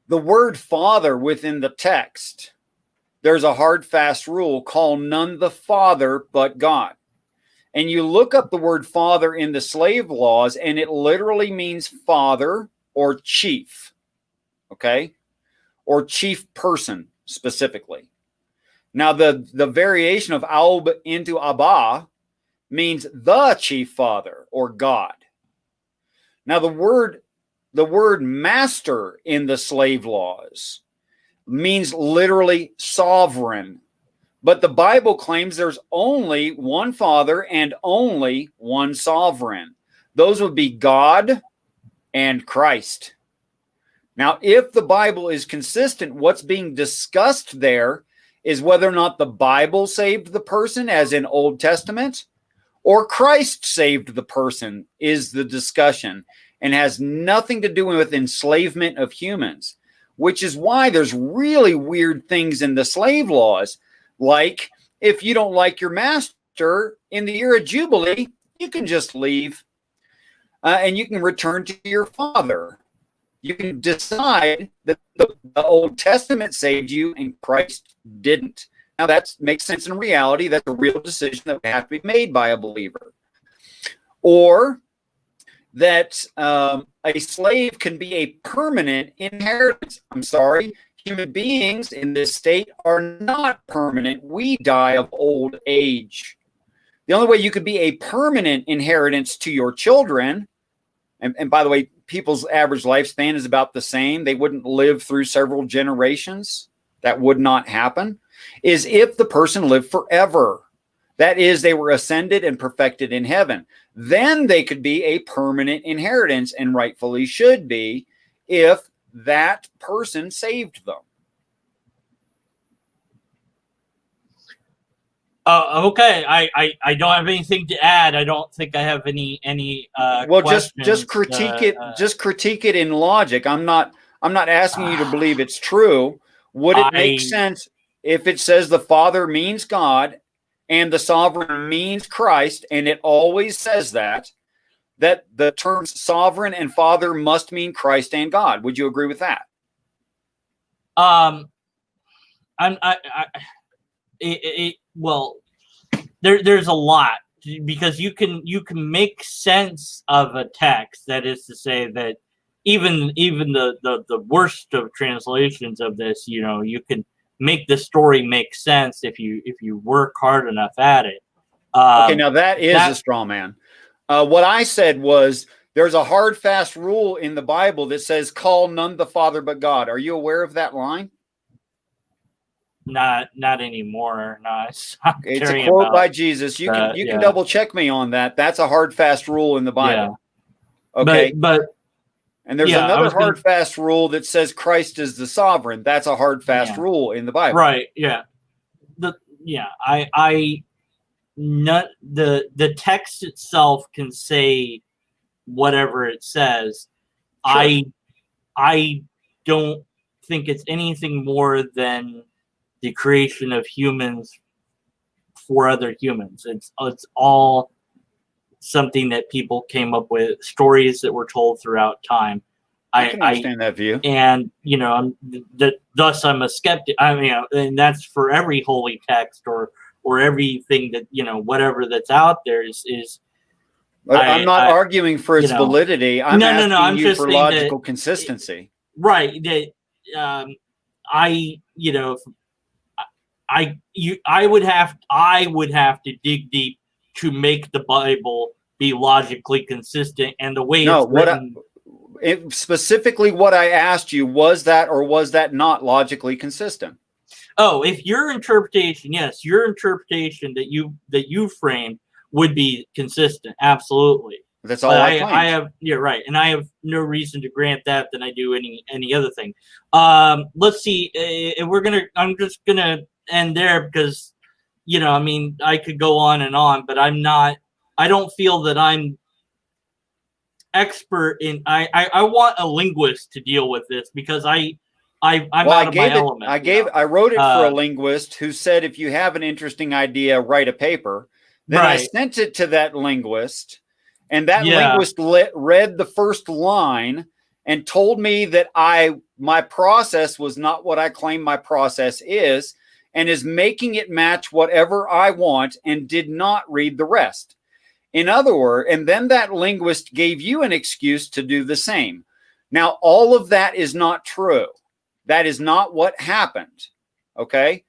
word father within the text, there's a hard, fast rule: call none the father but God. And you look up the word father in the slave laws, and it literally means father or chief, okay? Or chief person specifically. Now, the variation of Aub into Abba means the chief father or God. Now, the word master in the slave laws means literally sovereign. But the Bible claims there's only one father and only one sovereign. Those would be God and Christ. Now, if the Bible is consistent, what's being discussed there is whether or not the Bible saved the person, as in Old Testament, or Christ saved the person is the discussion, and has nothing to do with enslavement of humans, which is why there's really weird things in the slave laws. Like, if you don't like your master in the year of Jubilee, you can just leave and you can return to your father. You can decide that the Old Testament saved you and Christ didn't. Now, that makes sense in reality. That's a real decision that would have to be made by a believer. Or that a slave can be a permanent inheritance. I'm sorry, human beings in this state are not permanent. We die of old age. The only way you could be a permanent inheritance to your children, and by the way, people's average lifespan is about the same. They wouldn't live through several generations. That would not happen. Is if the person lived forever. That is, they were ascended and perfected in heaven. Then they could be a permanent inheritance, and rightfully should be, if that person saved them. Okay. I don't have anything to add. I don't think I have any well, just critique it. Just critique it in logic. I'm not asking you to believe it's true. Would it make sense if it says the Father means God and the sovereign means Christ, and it always says that the terms sovereign and Father must mean Christ and God? Would you agree with that? Well, there's a lot, because you can make sense of a text. That is to say that even the worst of translations of this, you can make the story make sense if you work hard enough at it. Okay, now that is a straw man. What I said was there's a hard, fast rule in the Bible that says, "Call none the Father but God." Are you aware of that line? Not anymore. No, it's a quote by Jesus. You can double check me on that. That's a hard, fast rule in the Bible. Yeah. Okay, but and there's another hard, fast rule that says Christ is the sovereign. That's a hard, fast rule in the Bible. Right. Yeah. The text itself can say whatever it says. Sure. I don't think it's anything more than the creation of humans for other humans. It's all something that people came up with, stories that were told throughout time. I can understand that view. And thus I'm a skeptic. I mean, and that's for every holy text or everything that whatever that's out there is. I'm not arguing for its validity. I'm asking you for logical consistency. Right. That I would have to dig deep to make the Bible be logically consistent, and the way it's written. Specifically, what I asked you, was that or was that not logically consistent? Oh, if your interpretation, yes, your interpretation that you framed would be consistent, absolutely. That's all I claim. I have, right, and I have no reason to grant that than I do any other thing. Let's see, I'm just gonna end there because I could go on and on, but I don't feel that I'm expert in. I want a linguist to deal with this because I'm out of my element. I wrote it for a linguist who said, if you have an interesting idea, write a paper. Then I sent it to that linguist, and that linguist read the first line and told me that my process was not what I claim my process is, and is making it match whatever I want, and did not read the rest. In other words, and then that linguist gave you an excuse to do the same. Now, all of that is not true. That is not what happened. Okay?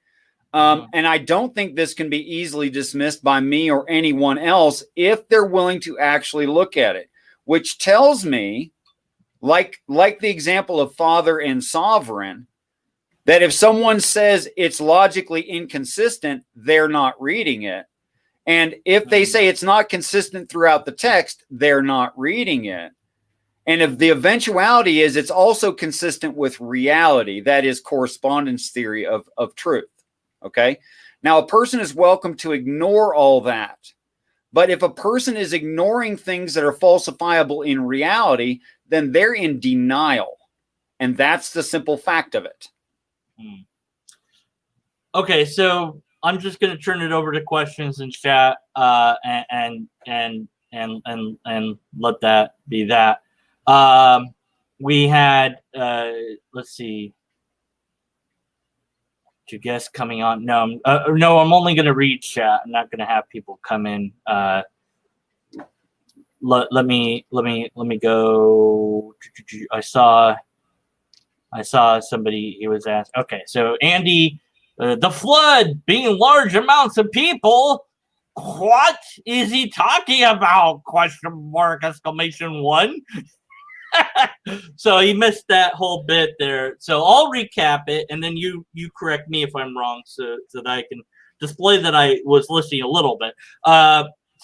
And I don't think this can be easily dismissed by me or anyone else if they're willing to actually look at it, which tells me, like the example of Father and Sovereign, that if someone says it's logically inconsistent, they're not reading it. And if they say it's not consistent throughout the text, they're not reading it. And if the eventuality is, it's also consistent with reality. That is correspondence theory of truth. Okay. Now, a person is welcome to ignore all that. But if a person is ignoring things that are falsifiable in reality, then they're in denial. And that's the simple fact of it. Okay, so I'm just going to turn it over to questions in chat, and let that be that. We had let's see, two guests coming on. No, I'm only going to read chat. I'm not going to have people come in. Let me go. I saw somebody. He was asked. Okay, so Andy. The flood being large amounts of people. What is he talking about? Question mark, exclamation one. So he missed that whole bit there. So I'll recap it, and then you correct me if I'm wrong, so that I can display that I was listening a little bit.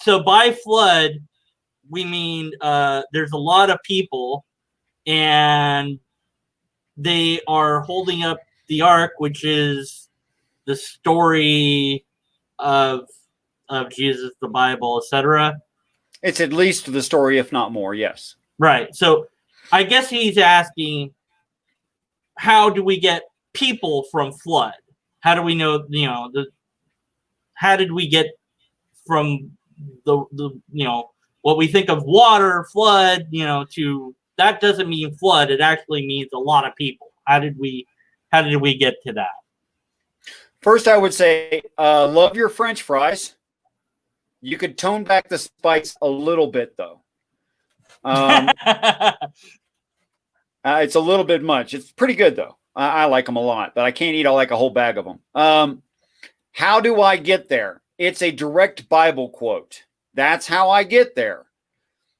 So by flood, we mean there's a lot of people, and they are holding up the ark, which is the story of Jesus, the Bible, etc. It's at least the story, if not more. Yes. Right. So I guess he's asking, how do we get people from flood? How do we know? How did we get from the what we think of water, flood? To that doesn't mean flood. It actually means a lot of people. How did we get to that? First, I would say, love your French fries. You could tone back the spice a little bit, though. It's a little bit much. It's pretty good, though. I like them a lot, but I can't eat like a whole bag of them. How do I get there? It's a direct Bible quote. That's how I get there.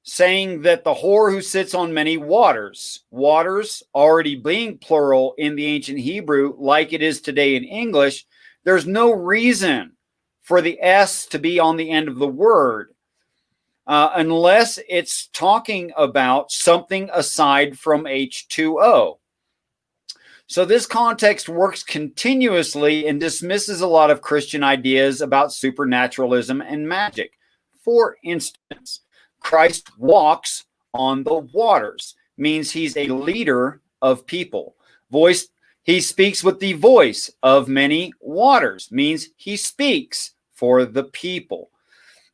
Saying that the whore who sits on many waters already being plural in the ancient Hebrew, like it is today in English, there's no reason for the S to be on the end of the word unless it's talking about something aside from H2O. So this context works continuously and dismisses a lot of Christian ideas about supernaturalism and magic. For instance, Christ walks on the waters, means he's a leader of people. He speaks with the voice of many waters, means he speaks for the people.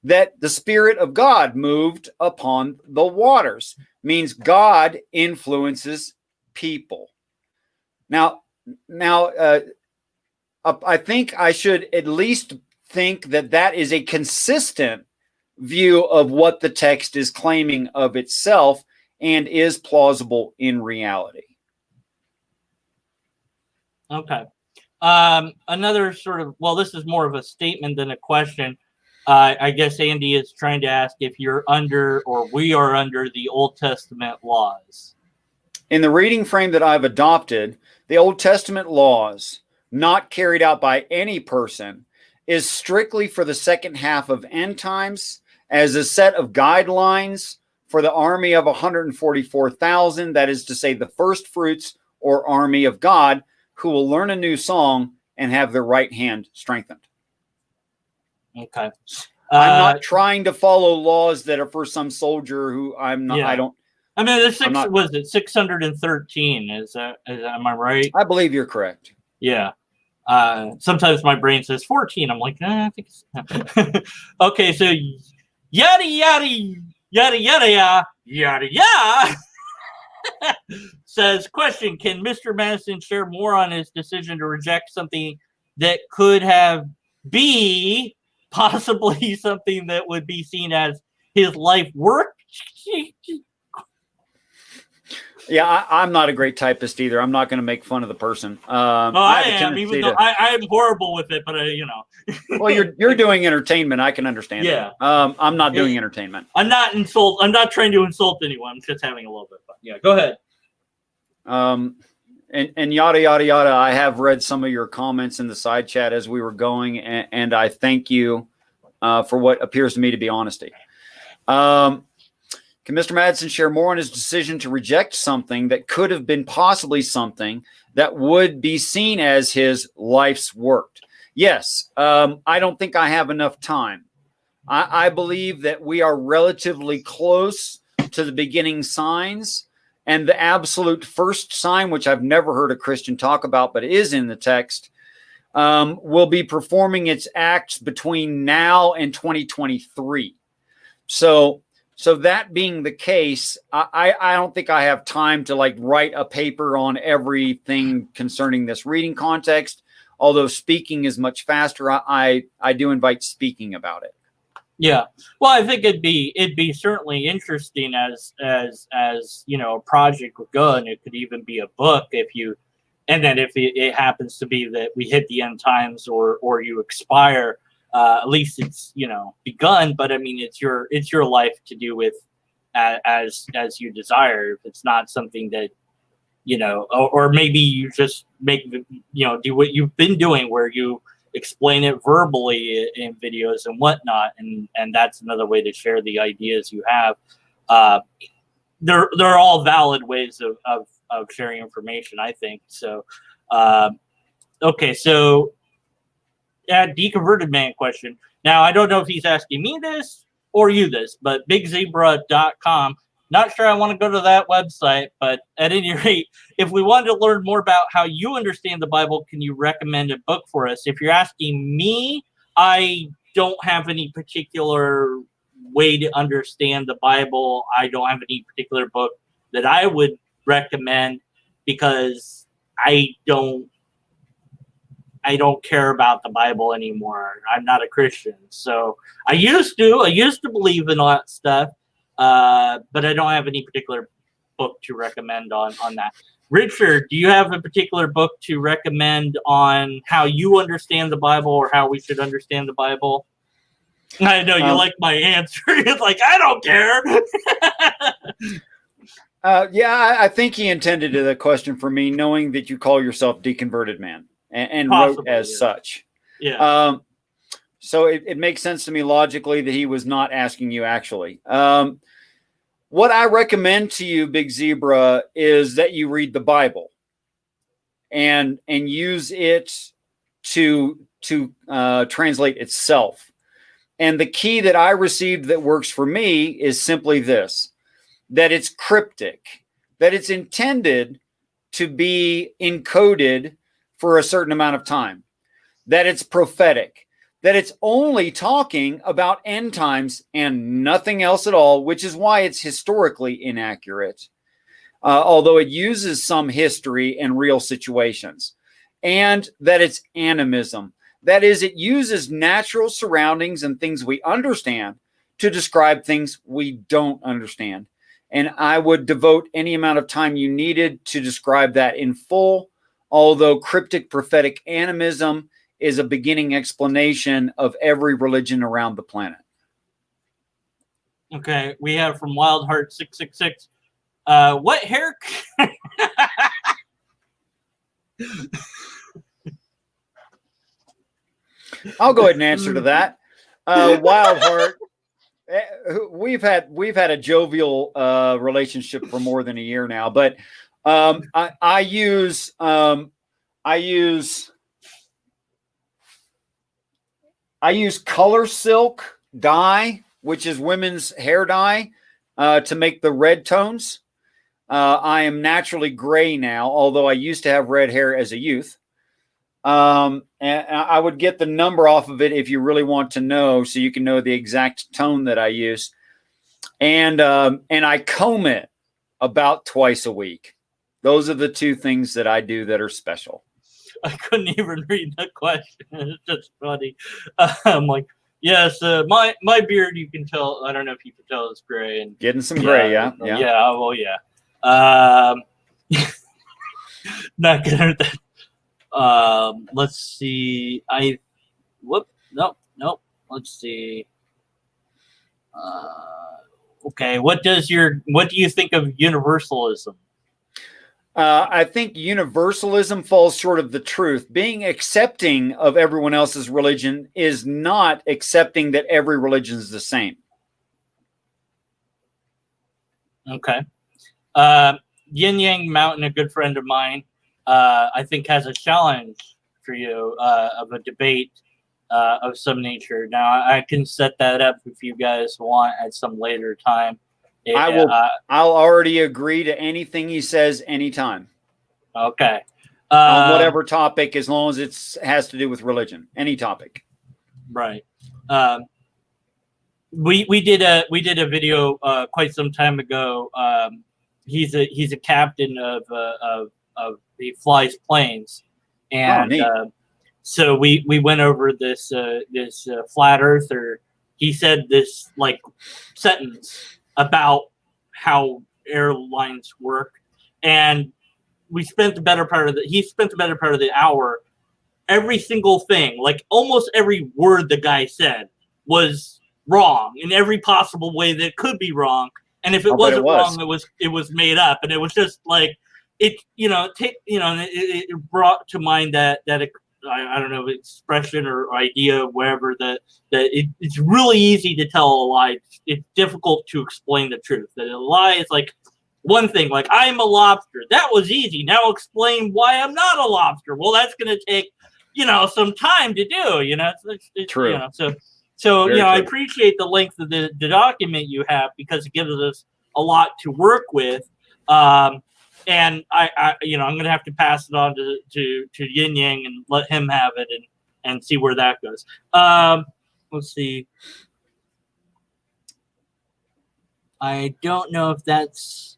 That the Spirit of God moved upon the waters, means God influences people. Now, I think I should at least think that is a consistent view of what the text is claiming of itself and is plausible in reality. Okay. Another sort of, well, this is more of a statement than a question. I guess Andy is trying to ask if you're under, or we are under, the Old Testament laws. In the reading frame that I've adopted, the Old Testament laws, not carried out by any person, is strictly for the second half of end times as a set of guidelines for the army of 144,000, that is to say the first fruits or army of God, who will learn a new song and have their right hand strengthened. Okay. I'm not trying to follow laws that are for some soldier who I'm not. Yeah. I don't. I mean, was it 613? Am I right? I believe you're correct. Yeah. Sometimes my brain says 14. I'm like, I think it's okay. So yada yada yada yada yada yada. Says, question, can Mr. Madsen share more on his decision to reject something that could have be possibly something that would be seen as his life work? Yeah, I'm not a great typist either. I'm not going to make fun of the person. I am, even though I'm horrible with it, but Well, you're doing entertainment. I can understand. Yeah. I'm not doing entertainment. I'm not trying to insult anyone. I'm just having a little bit of fun. Yeah, go ahead. And yada yada yada. I have read some of your comments in the side chat as we were going, and I thank you for what appears to me to be honesty. Can Mr. Madsen share more on his decision to reject something that could have been possibly something that would be seen as his life's work? Yes, I don't think I have enough time. I believe that we are relatively close to the beginning signs, and the absolute first sign, which I've never heard a Christian talk about, but is in the text, will be performing its acts between now and 2023. So that being the case, I don't think I have time to like write a paper on everything concerning this reading context. Although speaking is much faster, I do invite speaking about it. Yeah, well, I think it'd be certainly interesting as you know, a project would go, and it could even be a book and then if it happens to be that we hit the end times or you expire, at least it's, you know, begun. But I mean, it's your life to do with as you desire. If it's not something that, you know, or maybe you just make, you know, do what you've been doing where you explain it verbally in videos and whatnot, and that's another way to share the ideas you have. They're all valid ways of sharing information, I think. So okay, so deconverted man question. Now, I don't know if he's asking me this or you this, but bigzebra.com. Not sure I want to go to that website, but at any rate, if we wanted to learn more about how you understand the Bible, can you recommend a book for us? If you're asking me, I don't have any particular way to understand the Bible. I don't have any particular book that I would recommend because I don't care about the Bible anymore. I'm not a Christian. So I used to believe in all that stuff. But I don't have any particular book to recommend on that. Richard, do you have a particular book to recommend on how you understand the Bible or how we should understand the Bible? I know you like my answer. It's like, I don't care. Yeah, I think he intended the question for me, knowing that you call yourself Deconverted Man and wrote as such. Yeah. So it makes sense to me logically that he was not asking you actually. What I recommend to you, Big Zebra, is that you read the Bible and use it to translate itself. And the key that I received that works for me is simply this, that it's cryptic, that it's intended to be encoded for a certain amount of time, that it's prophetic, that it's only talking about end times and nothing else at all, which is why it's historically inaccurate, although it uses some history and real situations, and that it's animism. That is, it uses natural surroundings and things we understand to describe things we don't understand. And I would devote any amount of time you needed to describe that in full, although cryptic prophetic animism is a beginning explanation of every religion around the planet. Okay, we have from Wildheart 666. What hair? I'll go ahead and answer to that. Wildheart, we've had a jovial relationship for more than a year now, but I use color silk dye, which is women's hair dye, to make the red tones. I am naturally gray now, although I used to have red hair as a youth. And I would get the number off of it if you really want to know, so you can know the exact tone that I use. And I comb it about twice a week. Those are the two things that I do that are special. I couldn't even read the question. It's just funny. I'm like, yes, my beard, you can tell. I don't know if you can tell it's gray. And getting some gray, yeah. Well, yeah. Not good at that. Let's see. Nope. Let's see. Okay. What do you think of universalism? I think universalism falls short of the truth. Being accepting of everyone else's religion is not accepting that every religion is the same. Okay. Yin Yang Mountain, a good friend of mine, I think has a challenge for you of a debate of some nature. Now, I can set that up if you guys want at some later time. I will. I'll already agree to anything he says anytime. Okay. On whatever topic, as long as it has to do with religion, any topic. Right. We did a video quite some time ago. He's a captain of he flies planes, and so we went over this flat earther. He said this like sentence about how airlines work, and he spent the better part of the hour. Every single thing, like almost every word the guy said, was wrong in every possible way that it could be wrong. And if it wasn't wrong, it was made up. And it was just like it brought to mind that I don't know, expression or idea, whatever, that it's really easy to tell a lie. It's difficult to explain the truth. That a lie is like one thing, like I'm a lobster. That was easy. Now explain why I'm not a lobster. Well, that's going to take, some time to do, it's true. So true. I appreciate the length of the document you have, because it gives us a lot to work with. And I'm going to have to pass it on to Yin Yang and let him have it and see where that goes. Let's see. I don't know if that's,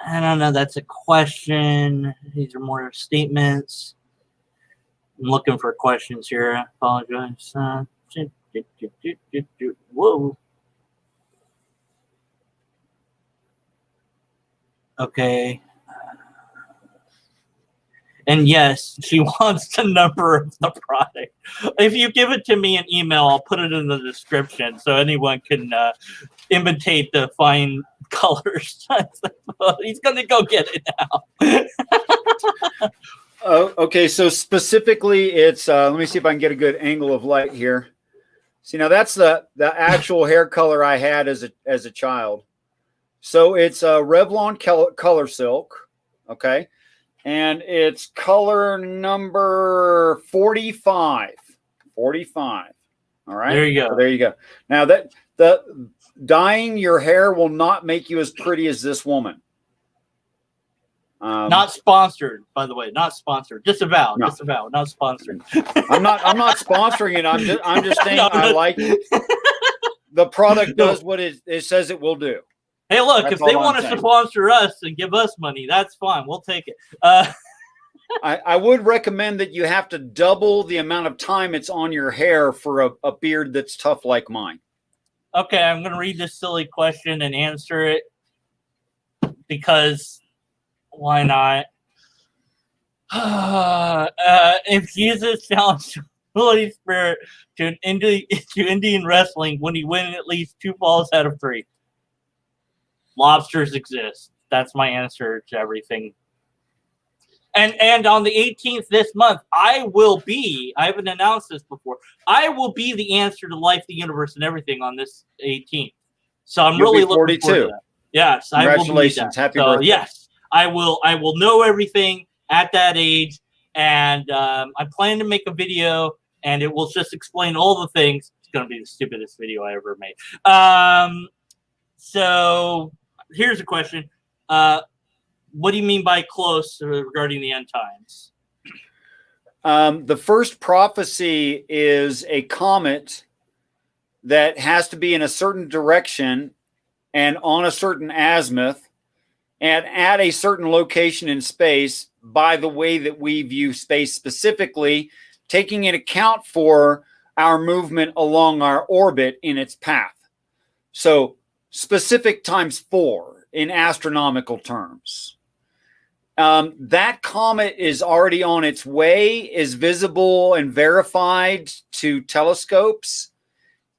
I don't know. That's a question. These are more statements. I'm looking for questions here. I apologize. Whoa. Okay. And yes, she wants the number of the product. If you give it to me in email, I'll put it in the description so anyone can imitate the fine colors. He's going to go get it now. Okay, so specifically, it's let me see if I can get a good angle of light here. See, now that's the actual hair color I had as a child. So it's a Revlon color silk, okay, and it's color number 45. 45. All right. There you go. So there you go. Now that the dyeing your hair will not make you as pretty as this woman. Not sponsored, by the way. Not sponsored. Disavow. No. Disavow. Not sponsored. I'm not sponsoring it. I'm just saying I like the product does what it says it will do. Hey, look, if they want to sponsor us and give us money, that's fine. We'll take it. I would recommend that you have to double the amount of time it's on your hair for a beard that's tough like mine. Okay, I'm going to read this silly question and answer it because why not? If Jesus challenged the Holy Spirit to Indian wrestling, when he win at least 2 falls out of 3? Lobsters exist. That's my answer to everything. And on the 18th this month, I haven't announced this before, I will be the answer to life, the universe, and everything on this 18th. So I'm really looking forward to that. Yes, congratulations. I will be that. Happy birthday. Yes, I will know everything at that age, and I plan to make a video, and it will just explain all the things. It's going to be the stupidest video I ever made. So here's a question. What do you mean by close regarding the end times? The first prophecy is a comet that has to be in a certain direction and on a certain azimuth and at a certain location in space by the way that we view space, specifically taking into account for our movement along our orbit in its path. So specific times 4 in astronomical terms. That comet is already on its way, is visible and verified to telescopes.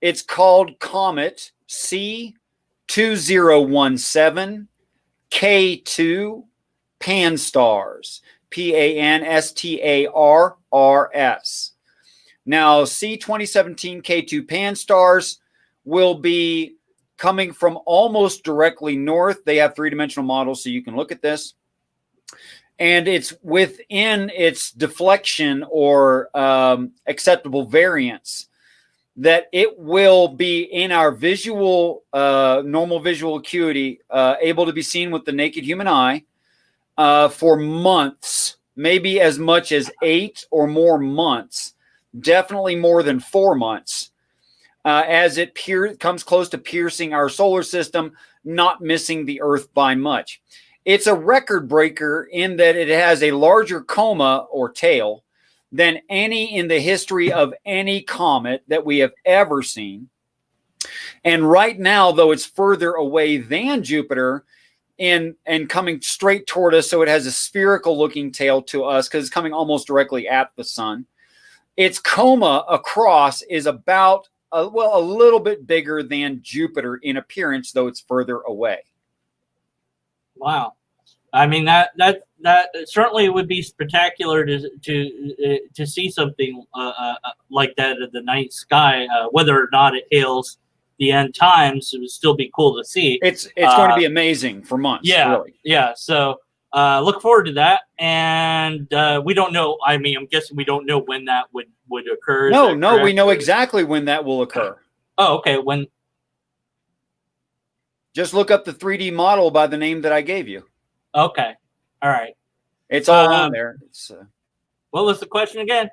It's called Comet C 2017 K2 PANSTARRS, PANSTARRS. Now, C 2017 K2 PANSTARRS will be coming from almost directly north. They have three-dimensional models, so you can look at this. And it's within its deflection or acceptable variance that it will be in our visual, normal visual acuity, able to be seen with the naked human eye for months, maybe as much as 8 or more months, definitely more than 4 months, as it comes close to piercing our solar system, not missing the Earth by much. It's a record breaker in that it has a larger coma or tail than any in the history of any comet that we have ever seen. And right now, though it's further away than Jupiter and coming straight toward us, so it has a spherical looking tail to us because it's coming almost directly at the sun. Its coma across is about, a little bit bigger than Jupiter in appearance, though it's further away. Wow. I mean, that certainly would be spectacular to see something like that in the night sky. Whether or not it hails the end times, it would still be cool to see. It's going to be amazing for months. Yeah, really. Yeah. So look forward to that. And we don't know. I mean, I'm guessing we don't know when that would occur. No, we know exactly when that will occur. Oh, okay. When? Just look up the 3D model by the name that I gave you. Okay. All right. It's all on there. It's, what was the question again?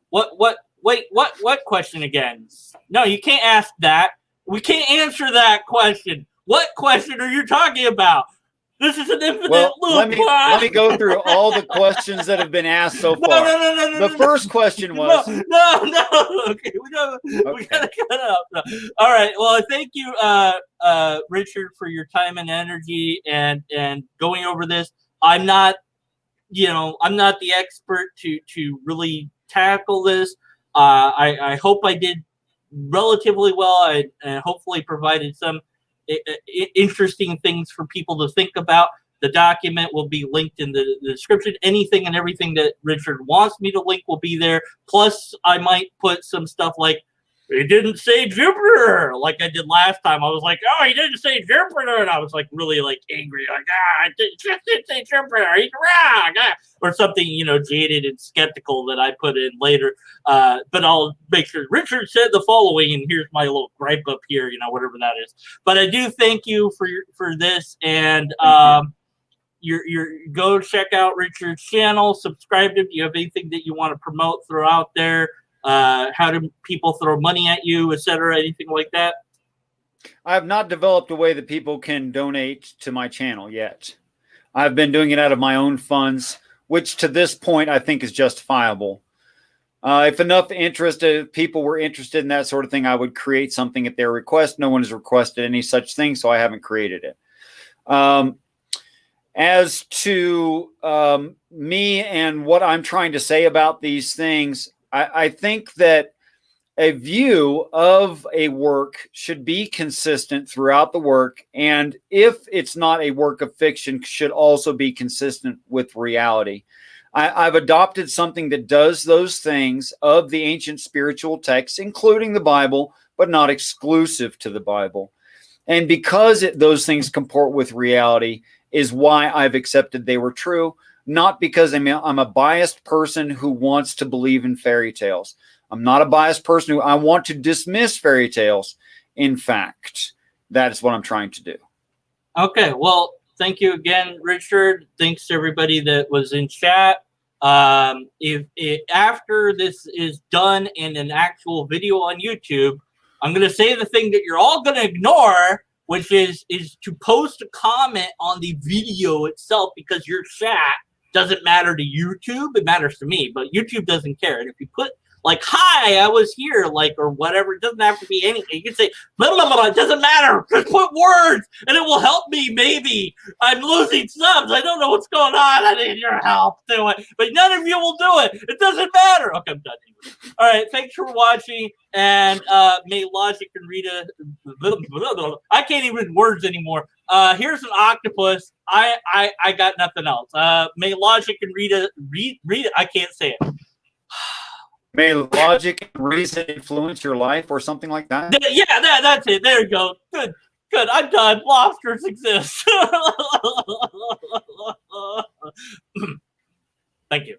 What question again? No, you can't ask that. We can't answer that question. What question are you talking about? This is an infinite loop. Let me go through all the questions that have been asked so far. No. The first question was no. Okay, we gotta cut out. No. All right. Well, thank you, Richard, for your time and energy and going over this. I'm not the expert to really tackle this. I hope I did relatively well. I hopefully provided some interesting things for people to think about. The document will be linked in the description. Anything and everything that Richard wants me to link will be there. Plus, I might put some stuff like, he didn't say Jupiter, like I did last time. I was like, oh, he didn't say Jupiter. And I was like really like angry, like, I just didn't say Jupiter. He's wrong. Or something, jaded and skeptical that I put in later. But I'll make sure Richard said the following, and here's my little gripe up here, whatever that is. But I do thank you for this. And you're go check out Richard's channel, subscribe to him. Do you have anything that you want to promote, throw out there? How do people throw money at you, etc.? Anything like that? I have not developed a way that people can donate to my channel yet. I've been doing it out of my own funds, which to this point I think is justifiable. If enough people were interested in that sort of thing, I would create something at their request. No one has requested any such thing, so I haven't created it. As to me and what I'm trying to say about these things, I think that a view of a work should be consistent throughout the work, and if it's not a work of fiction, should also be consistent with reality. I've adopted something that does those things of the ancient spiritual texts, including the Bible, but not exclusive to the Bible. And because those things comport with reality is why I've accepted they were true. Not because I'm a biased person who wants to believe in fairy tales. I'm not a biased person I want to dismiss fairy tales. In fact, that is what I'm trying to do. Okay, well, thank you again, Richard. Thanks to everybody that was in chat. If after this is done in an actual video on YouTube, I'm going to say the thing that you're all going to ignore, which is to post a comment on the video itself, because your chat doesn't matter to YouTube. It matters to me, but YouTube doesn't care. And if you put like, hi, I was here, like, or whatever, it doesn't have to be anything. You can say, blah, blah, blah, it doesn't matter. Just put words and it will help me. Maybe I'm losing subs. I don't know what's going on. I need your help. Do it. But none of you will do it. It doesn't matter. Okay, I'm done. All right. Thanks for watching. And may logic and Rita, I can't even words anymore. Here's an octopus. I got nothing else. May logic and Rita read it. I can't say it. May logic and reason influence your life, or something like that. Yeah, that's it. There you go. Good Good. I'm done. Lobsters exist. Thank you.